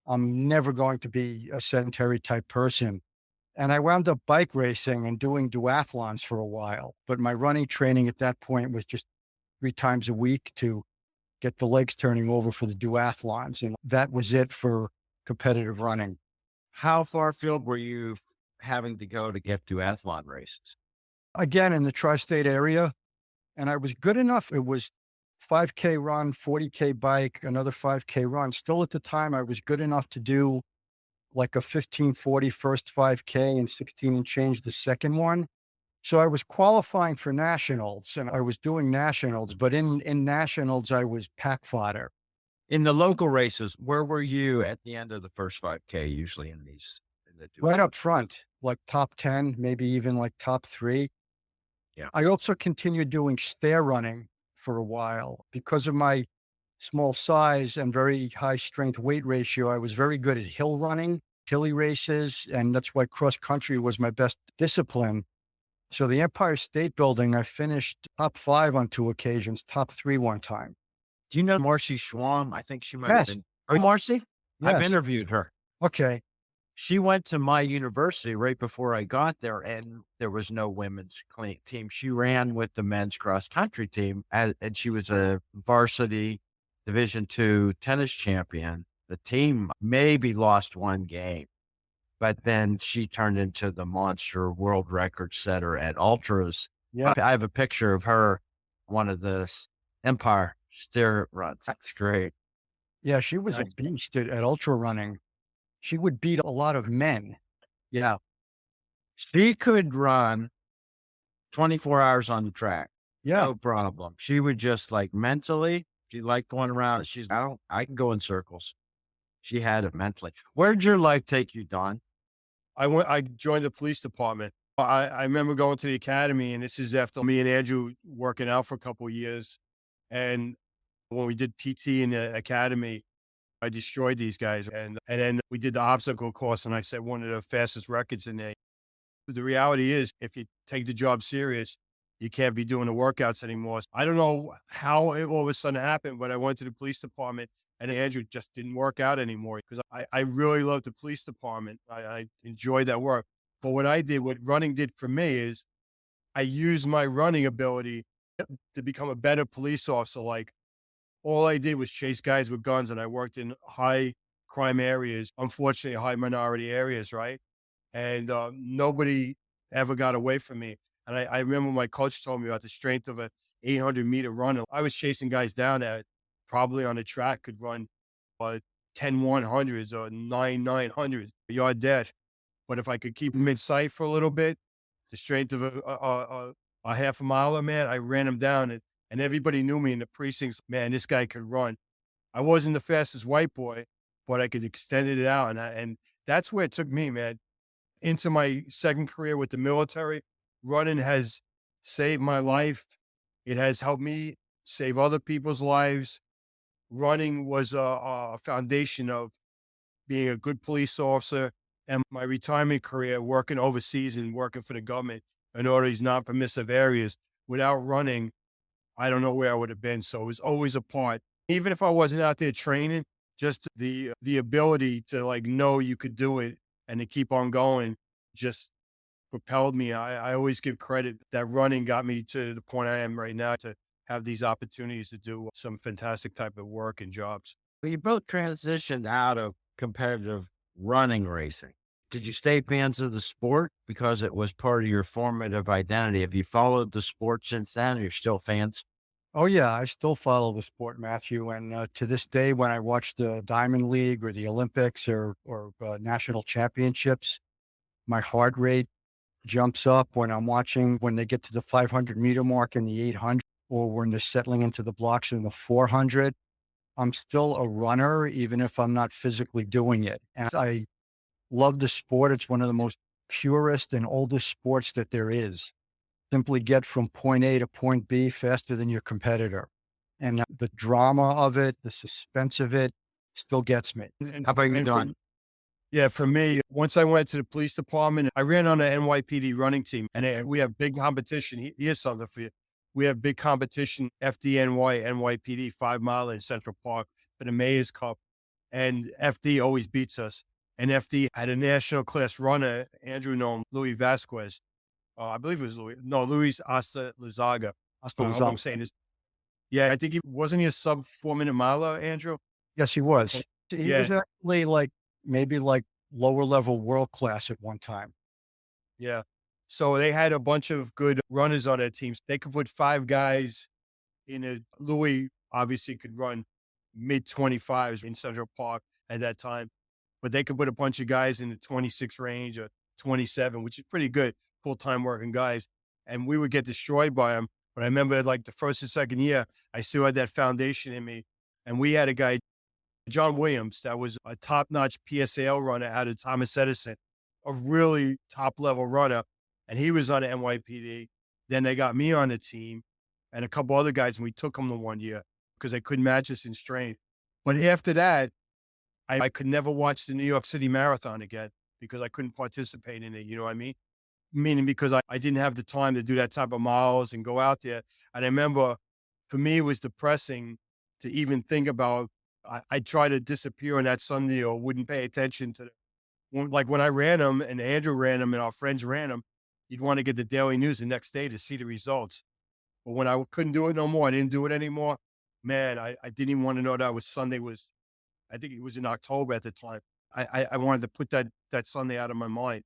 I'm never going to be a sedentary type person. And I wound up bike racing and doing duathlons for a while. But my running training at that point was just 3 times a week to get the legs turning over for the duathlons. And that was it for competitive running. How far afield were you having to go to get duathlon races? Again, in the tri-state area. And I was good enough. It was 5K run, 40K bike, another 5K run. Still at the time, I was good enough to do like a 15:40 first 5K and 16 and change the second one. So I was qualifying for nationals and I was doing nationals, but in nationals, I was pack fodder. In the local races, where were you at the end of the first 5K usually in to do right it. up front, like top 10, maybe even like top 3. Yeah. I also continued doing stair running for a while because of my small size and very high strength weight ratio. I was very good at hill running, hilly races, and that's why cross country was my best discipline. So the Empire State Building, I finished top 5 on 2 occasions, top 3 one time. Do you know Marcy Schwam? I think she might have Yes. been. Oh, Marcy? I've Yes. interviewed her. Okay. She went to my university right before I got there, and there was no women's team. She ran with the men's cross country team, and she was a varsity Division II tennis champion. The team maybe lost one game, but then she turned into the monster world record setter at ultras. Yeah. I have a picture of her, one of the Empire stair runs. That's great. Yeah. She was a Nice. beast at ultra running. She would beat a lot of men. Yeah. She could run 24 hours on the track. Yeah. No problem. She would just like mentally, she liked going around. I can go in circles. She had it mentally. Where'd your life take you, Don? I joined the police department. I remember going to the academy, and this is after me and Andrew working out for a couple of years. And when we did PT in the academy, I destroyed these guys. And then we did the obstacle course, and I set one of the fastest records in there. But the reality is, if you take the job serious, you can't be doing the workouts anymore. I don't know how it all of a sudden happened, but I went to the police department, and Andrew just didn't work out anymore because I really loved the police department. I enjoyed that work. But what running did for me is I used my running ability to become a better police officer. Like, all I did was chase guys with guns, and I worked in high crime areas, unfortunately, high minority areas, right? And nobody ever got away from me. And I remember my coach told me about the strength of a 800-meter run. I was chasing guys down that probably on the track could run 10 100s or 9 900s yard dash. But if I could keep them in sight for a little bit, the strength of a half a miler, man, I ran him down. And everybody knew me in the precincts. Man, this guy could run. I wasn't the fastest white boy, but I could extend it out. And that's where it took me, man. Into my second career with the military, running has saved my life. It has helped me save other people's lives. Running was a foundation of being a good police officer, and my retirement career working overseas and working for the government in all these non-permissive areas. Without running, I don't know where I would have been. So it was always a part. Even if I wasn't out there training, just the ability to like know you could do it and to keep on going just propelled me. I always give credit that running got me to the point I am right now to have these opportunities to do some fantastic type of work and jobs. Well, you both transitioned out of competitive running racing. Did you stay fans of the sport because it was part of your formative identity? Have you followed the sport since then? Or you're still fans? Oh, yeah. I still follow the sport, Matthew. And to this day, when I watch the Diamond League or the Olympics or national championships, my heart rate jumps up when I'm watching when they get to the 500-meter mark in the 800 or when they're settling into the blocks in the 400. I'm still a runner, even if I'm not physically doing it. And I love the sport. It's one of the most purest and oldest sports that there is. Simply get from point A to point B faster than your competitor. And the drama of it, the suspense of it still gets me. How about you, And Don? yeah, for me, once I went to the police department, I ran on the NYPD running team, and we have big competition. Here's something for you. We have big competition, FDNY, NYPD, 5 mile in Central Park for the Mayor's Cup. And FD always beats us. And FD had a national class runner, Andrew known, Louis Vasquez. I believe it was Louis. No, Luis Asta Lizaga. I hope I'm saying this. Yeah, I think he wasn't he a sub 4 minute miler, Andrew? Yes, he was. He Yeah. was actually maybe lower level world class at one time. Yeah. So they had a bunch of good runners on their teams. They could put 5 guys in a Louis obviously could run mid 25s in Central Park at that time, but they could put a bunch of guys in the 26 range or 27, which is pretty good, full time working guys. And we would get destroyed by them. But I remember like the first and second year, I still had that foundation in me. And we had a guy, John Williams, that was a top notch PSAL runner out of Thomas Edison. a really top level runner, and he was on the NYPD. Then they got me on the team and a couple other guys, and we took them the 1 year because they couldn't match us in strength. But after that, I could never watch the New York City Marathon again because I couldn't participate in it. You know what I mean? Meaning because I didn't have the time to do that type of miles and go out there. And I remember for me, it was depressing to even think about. I tried to disappear on that Sunday or wouldn't pay attention to like when I ran them and Andrew ran them and our friends ran them, you'd want to get the Daily News the next day to see the results. But when I couldn't do it no more, I didn't do it anymore. Man, I didn't even want to know that was Sunday was, I think it was in October at the time. I wanted to put that Sunday out of my mind.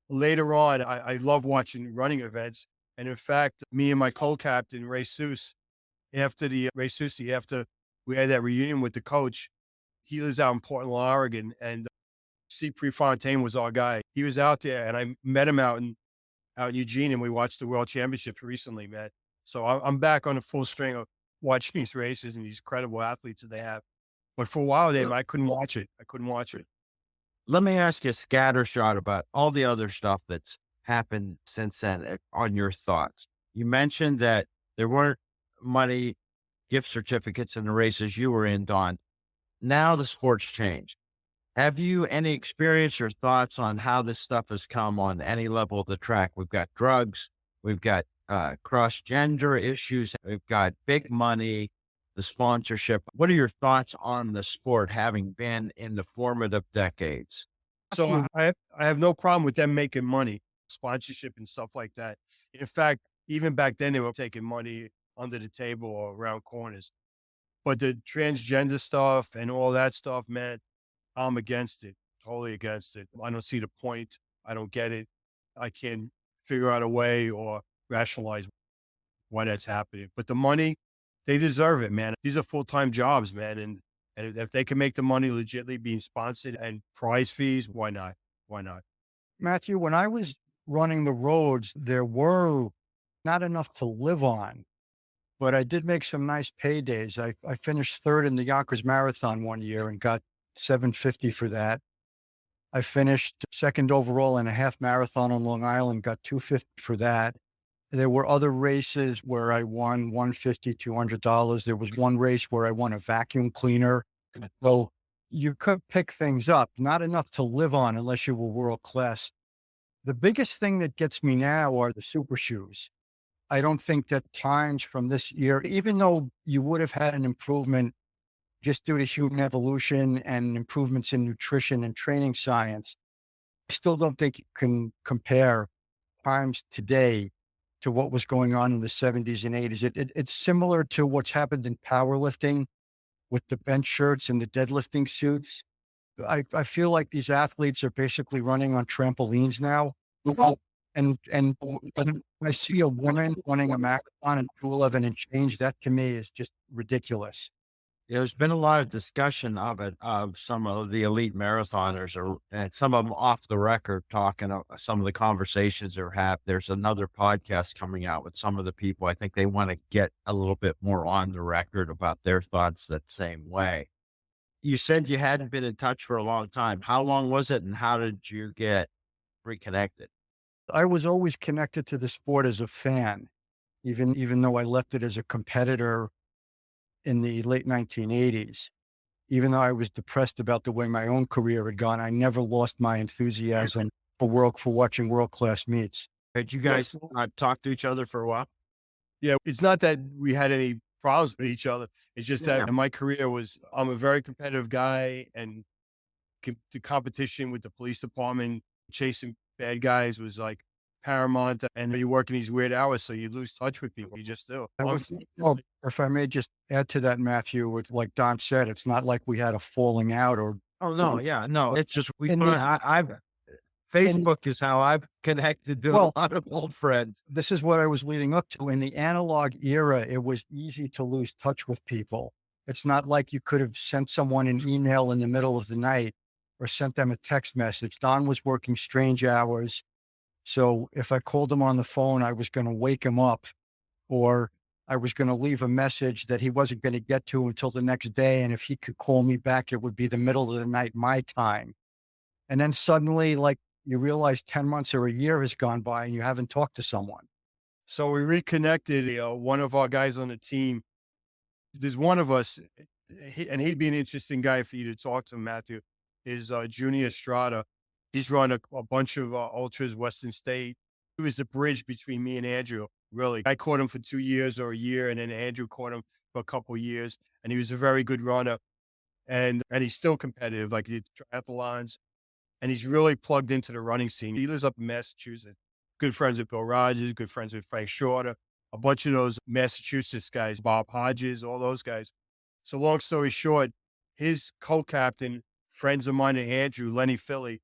Later on, I love watching running events. And in fact, me and my co-captain, Ray Seuss, after the Ray Susi, after we had that reunion with the coach, he lives out in Portland, Oregon, and C. Prefontaine was our guy. He was out there, and I met him out in Eugene, and we watched the World Championships recently, man. So I'm back on the full string of watching these races and these incredible athletes that they have. But for a while there, I couldn't watch it. I couldn't watch it. Let me ask you a scattershot about all the other stuff that's happened since then on your thoughts. You mentioned that there weren't money gift certificates in the races you were in, Don. Now the sport's changed. Have you any experience or thoughts on how this stuff has come on any level of the track? We've got drugs, we've got cross-gender issues, we've got big money, the sponsorship. What are your thoughts on the sport having been in the formative decades? So I have no problem with them making money, sponsorship and stuff like that. In fact, even back then, they were taking money under the table or around corners. But the transgender stuff and all that stuff, man, I'm against it, totally against it. I don't see the point. I don't get it. I can't figure out a way or rationalize why that's happening. But the money, they deserve it, man. These are full-time jobs, man. And if they can make the money legitimately being sponsored and prize fees, why not? Why not? Matthew, when I was running the roads, there were not enough to live on, but I did make some nice paydays. I finished third in the Yonkers Marathon one year and got $750 for that. I finished second overall in a half marathon on Long Island, got $250 for that. There were other races where I won $150, $200. There was one race where I won a vacuum cleaner. So you could pick things up, not enough to live on unless you were world class. The biggest thing that gets me now are the super shoes. I don't think that times from this year, even though you would have had an improvement just due to human evolution and improvements in nutrition and training science, I still don't think you can compare times today to what was going on in the 70s and 80s. It's similar to what's happened in powerlifting with the bench shirts and the deadlifting suits. I feel like these athletes are basically running on trampolines now. And when I see a woman running a marathon in 2:11 and change, that to me is just ridiculous. There's been a lot of discussion of it, of some of the elite marathoners and some of them off the record talking some of the conversations they're having. There's another podcast coming out with some of the people. I think they want to get a little bit more on the record about their thoughts that same way. You said you hadn't been in touch for a long time. How long was it and how did you get reconnected? I was always connected to the sport as a fan, even though I left it as a competitor in the late 1980s. Even though I was depressed about the way my own career had gone, I never lost my enthusiasm for watching world-class meets. Had you guys talked to each other for a while? Yeah, it's not that we had any problems with each other. It's just that my career was, I'm a very competitive guy, and the competition with the police department, chasing bad guys was like paramount. And you work in these weird hours, so you lose touch with people. You just do. Well, if I may just add to that, Matthew, it's like Don said, it's not like we had a falling out or. Oh, no. Yeah, no, it's just, And Facebook is how I've connected to a lot of old friends. This is what I was leading up to. In the analog era, it was easy to lose touch with people. It's not like you could have sent someone an email in the middle of the night or sent them a text message. Don was working strange hours. So if I called him on the phone, I was going to wake him up, or I was going to leave a message that he wasn't going to get to until the next day. And if he could call me back, it would be the middle of the night, my time. And then suddenly, like you realize 10 months or a year has gone by and you haven't talked to someone. So we reconnected. One of our guys on the team, there's one of us, and he'd be an interesting guy for you to talk to, Matthew, is Junior Estrada. He's run a bunch of ultras, Western State. He was the bridge between me and Andrew, really. I caught him for 2 years or a year, and then Andrew caught him for a couple of years, and he was a very good runner. And he's still competitive, like he did triathlons, and he's really plugged into the running scene. He lives up in Massachusetts. Good friends with Bill Rogers, good friends with Frank Shorter, a bunch of those Massachusetts guys, Bob Hodges, all those guys. So long story short, his co-captain, friends of mine and Andrew, Lenny Philly,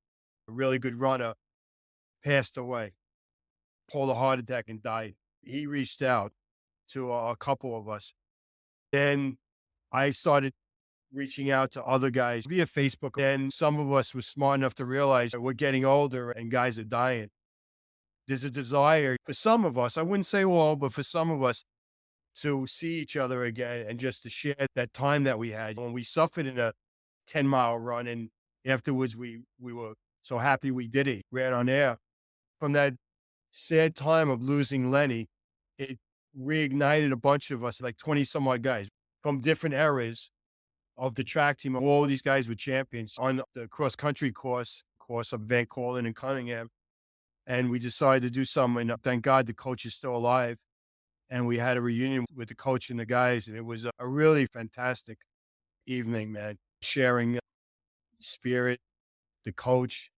a really good runner, passed away, pulled a heart attack and died. He reached out to a couple of us. Then I started reaching out to other guys via Facebook. And some of us were smart enough to realize that we're getting older and guys are dying. There's a desire for some of us, I wouldn't say all, but for some of us to see each other again and just to share that time that we had when we suffered in a 10-mile run. And afterwards, we were so happy we did it, ran on air. From that sad time of losing Lenny, it reignited a bunch of us, like 20 some odd guys from different eras of the track team. All these guys were champions on the cross country course of Van Cortlandt and Cunningham. And we decided to do something. And thank God the coach is still alive. And we had a reunion with the coach and the guys. And it was a really fantastic evening, man. Sharing spirit, the coach,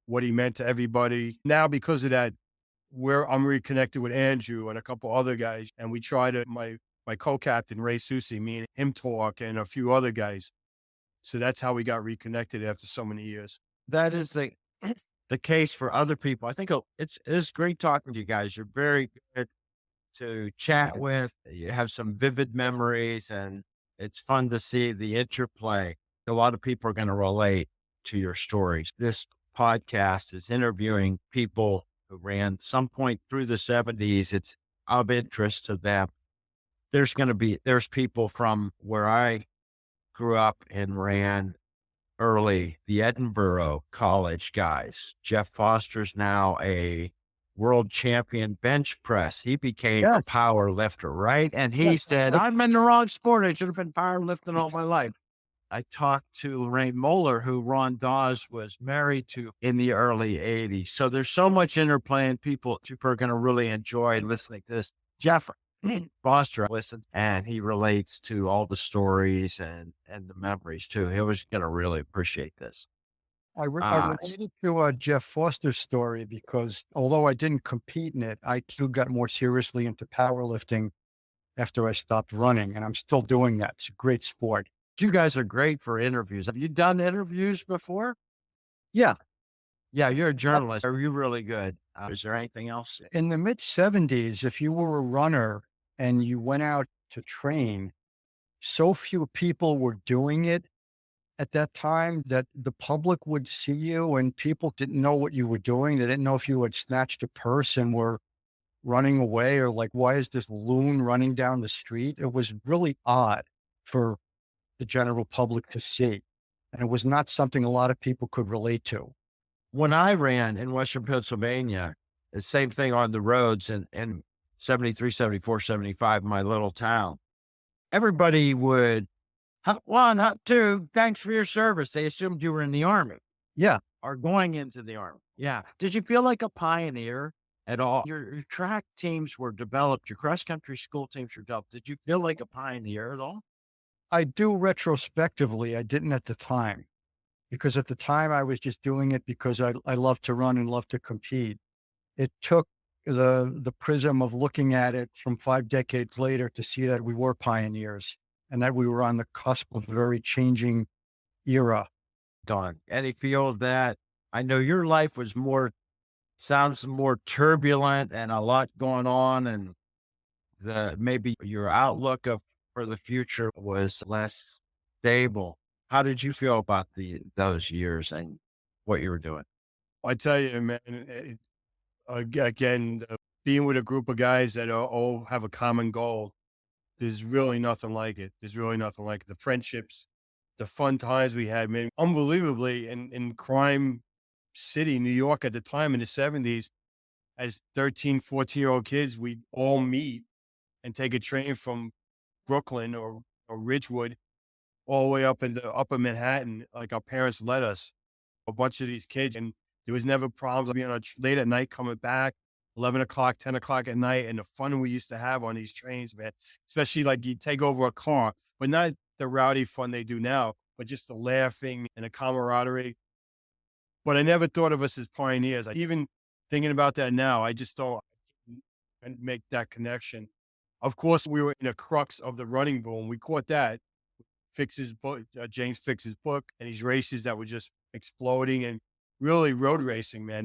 what he meant to everybody. Now, because of that, I'm reconnected with Andrew and a couple other guys. And we try to, my co-captain, Ray Susi, me and him talk, and a few other guys. So that's how we got reconnected after so many years. That is the case for other people. I think it's great talking to you guys. You're very good to chat with. You have some vivid memories, and it's fun to see the interplay. A lot of people are going to relate to your stories. This podcast is interviewing people who ran some point through the 70s. It's of interest to them. There's people from where I grew up and ran early, the Edinburgh College guys. Jeff Foster's now a world champion bench press. He became a power lifter, right? And he said, I'm in the wrong sport. I should have been powerlifting all my life. I talked to Lorraine Moeller, who Ron Dawes was married to in the early 80s. So there's so much interplay, and people are going to really enjoy listening to this. Jeff Foster listens, and he relates to all the stories and the memories too. He was going to really appreciate this. I related to Jeff Foster's story because although I didn't compete in it, I too got more seriously into powerlifting after I stopped running, and I'm still doing that. It's a great sport. You guys are great for interviews. Have you done interviews before? Yeah. Yeah, you're a journalist. Are you really good? Is there anything else? In the mid 70s, if you were a runner and you went out to train, so few people were doing it at that time that the public would see you and people didn't know what you were doing. They didn't know if you had snatched a purse and were running away, or like, why is this loon running down the street? It was really odd for the general public to see. And it was not something a lot of people could relate to. When I ran in Western Pennsylvania, the same thing on the roads in 73, 74, 75, my little town, everybody would, hut one, hut two, thanks for your service. They assumed you were in the Army. Yeah. Or going into the Army. Yeah. Did you feel like a pioneer at all? Your track teams were developed. Your cross-country school teams were developed. Did you feel like a pioneer at all? I do retrospectively. I didn't at the time, because at the time I was just doing it because I love to run and love to compete. It took the prism of looking at it from 5 decades later to see that we were pioneers and that we were on the cusp of a very changing era. Don, any feel that? I know your life was sounds more turbulent and a lot going on, and maybe your outlook for the future was less stable. How did you feel about those years and what you were doing? I tell you, man, again, being with a group of guys that all have a common goal, there's really nothing like it. There's really nothing like it. The friendships, the fun times we had, man, unbelievably in crime city, New York at the time in the 70s, as 13, 14-year-old kids, we'd all meet and take a train from Brooklyn or Ridgewood all the way up into upper Manhattan. Like our parents let us, a bunch of these kids, and there was never problems being on late at night coming back, 11 o'clock, 10 o'clock at night. And the fun we used to have on these trains, man, especially like you take over a car, but not the rowdy fun they do now, but just the laughing and the camaraderie. But I never thought of us as pioneers. Even thinking about that now, I just don't and make that connection. Of course, we were in a crux of the running boom. We caught that. Fix's book, James Fix's book, and these races that were just exploding, and really road racing, man.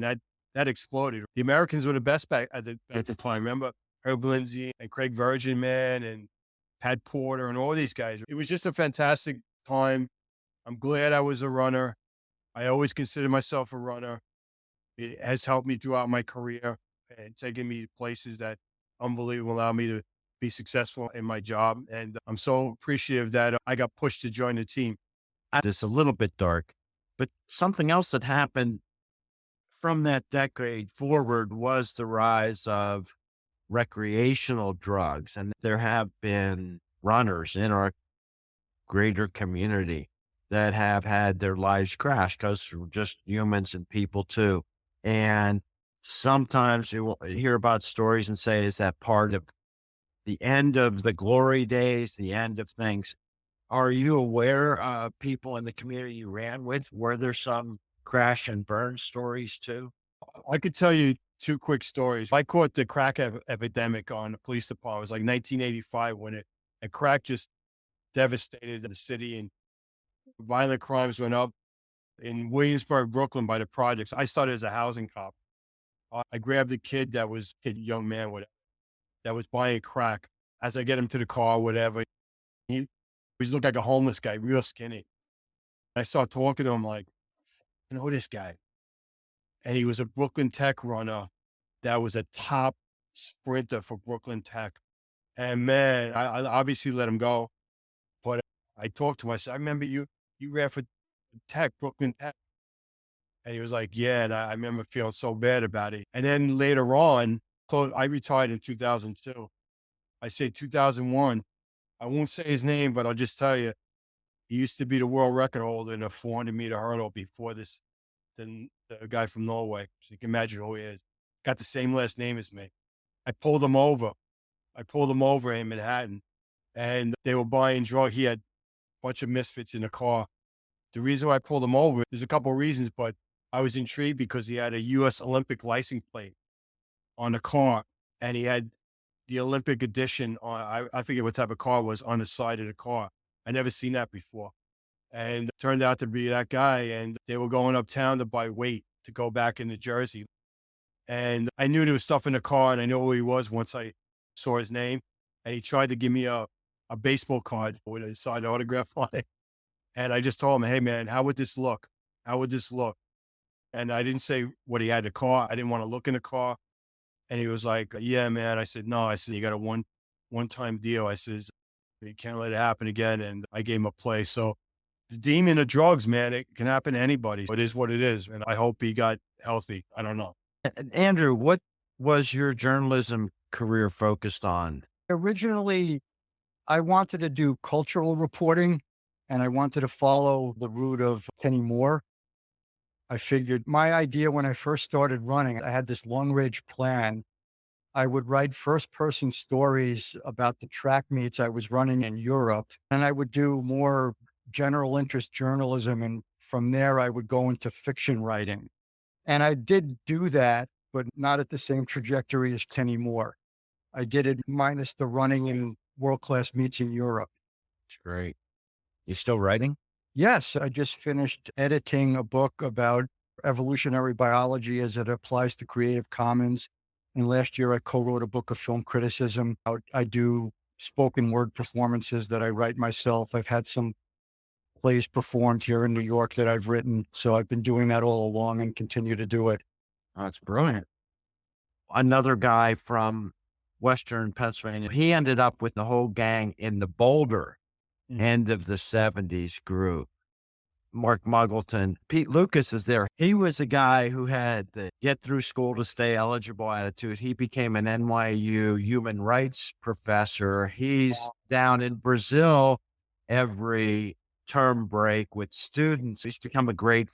That exploded. The Americans were the best back at the time. Remember Herb Lindsay and Craig Virgin, man, and Pat Porter and all these guys. It was just a fantastic time. I'm glad I was a runner. I always considered myself a runner. It has helped me throughout my career and taken me to places that unbelievable, allowed me to be successful in my job. And I'm so appreciative that I got pushed to join the team. This a little bit dark, but something else that happened from that decade forward was the rise of recreational drugs. And there have been runners in our greater community that have had their lives crashed because we're just humans and people too. And sometimes you will hear about stories and say, is that part of the end of the glory days, the end of things? Are you aware of people in the community you ran with? Were there some crash and burn stories too? I could tell you two quick stories. I caught the crack epidemic on the police department. It was like 1985 when crack just devastated the city and violent crimes went up in Williamsburg, Brooklyn by the projects. I started as a housing cop. I grabbed a kid that was a young man, whatever, that was buying crack. As I get him to the car, whatever, he looked like a homeless guy, real skinny. I started talking to him like, I know this guy. And he was a Brooklyn Tech runner that was a top sprinter for Brooklyn Tech. And man, I obviously let him go. But I talked to him. I said, I remember you ran for Tech, Brooklyn Tech. And he was like, yeah. And I remember feeling so bad about it. And then later on, so I retired in 2002. I say 2001. I won't say his name, but I'll just tell you, he used to be the world record holder in a 400-meter hurdle before this, the guy from Norway. So you can imagine who he is. Got the same last name as me. I pulled him over. In Manhattan, and they were buying drugs. He had a bunch of misfits in the car. The reason why I pulled him over, there's a couple of reasons, but I was intrigued because he had a U.S. Olympic license plate on the car, and he had the Olympic edition on, I forget what type of car it was, on the side of the car. I never seen that before. And it turned out to be that guy, and they were going uptown to buy weight to go back into Jersey. And I knew there was stuff in the car, and I knew who he was once I saw his name. And he tried to give me a baseball card with a signed autograph on it. And I just told him, hey, man, how would this look? How would this look? And I didn't say what he had in the car. I didn't want to look in the car. And he was like, yeah, man. I said, no. I said, you got a one-time deal. I says, you can't let it happen again. And I gave him a play. So the demon of drugs, man, it can happen to anybody. It is what it is. And I hope he got healthy. I don't know. Andrew, what was your journalism career focused on? Originally, I wanted to do cultural reporting, and I wanted to follow the route of Kenny Moore. I figured my idea when I first started running, I had this long-range plan. I would write first-person stories about the track meets I was running in Europe, and I would do more general interest journalism, and from there, I would go into fiction writing. And I did do that, but not at the same trajectory as Kenny Moore. I did it minus the running in world-class meets in Europe. It's great. You still writing? Yes, I just finished editing a book about evolutionary biology as it applies to Creative Commons. And last year I co-wrote a book of film criticism. I do spoken word performances that I write myself. I've had some plays performed here in New York that I've written. So I've been doing that all along and continue to do it. Oh, that's brilliant. Another guy from Western Pennsylvania, he ended up with the whole gang in the Boulder end of the 70s group. Mark Muggleton. Pete Lucas is there. He was a guy who had the get through school to stay eligible attitude. He became an NYU human rights professor. He's down in Brazil every term break with students. He's become a great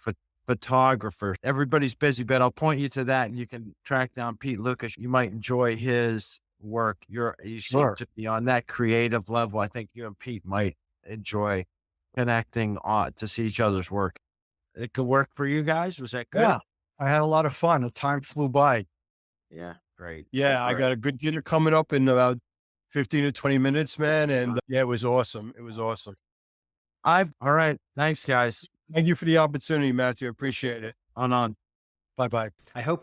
photographer. Everybody's busy, but I'll point you to that and you can track down Pete Lucas. You might enjoy his work. You seem Sure. to be on that creative level. I think you and Pete might enjoy connecting to see each other's work. It could work for you guys. Was that good? Yeah. I had a lot of fun. The time flew by. Yeah. Great. Yeah, I Great. got a good dinner coming up in about 15 to 20 minutes, man. And yeah, it was awesome. It was awesome. All right. Thanks, guys. Thank you for the opportunity, Matthew. I appreciate it. On. Bye bye. I hope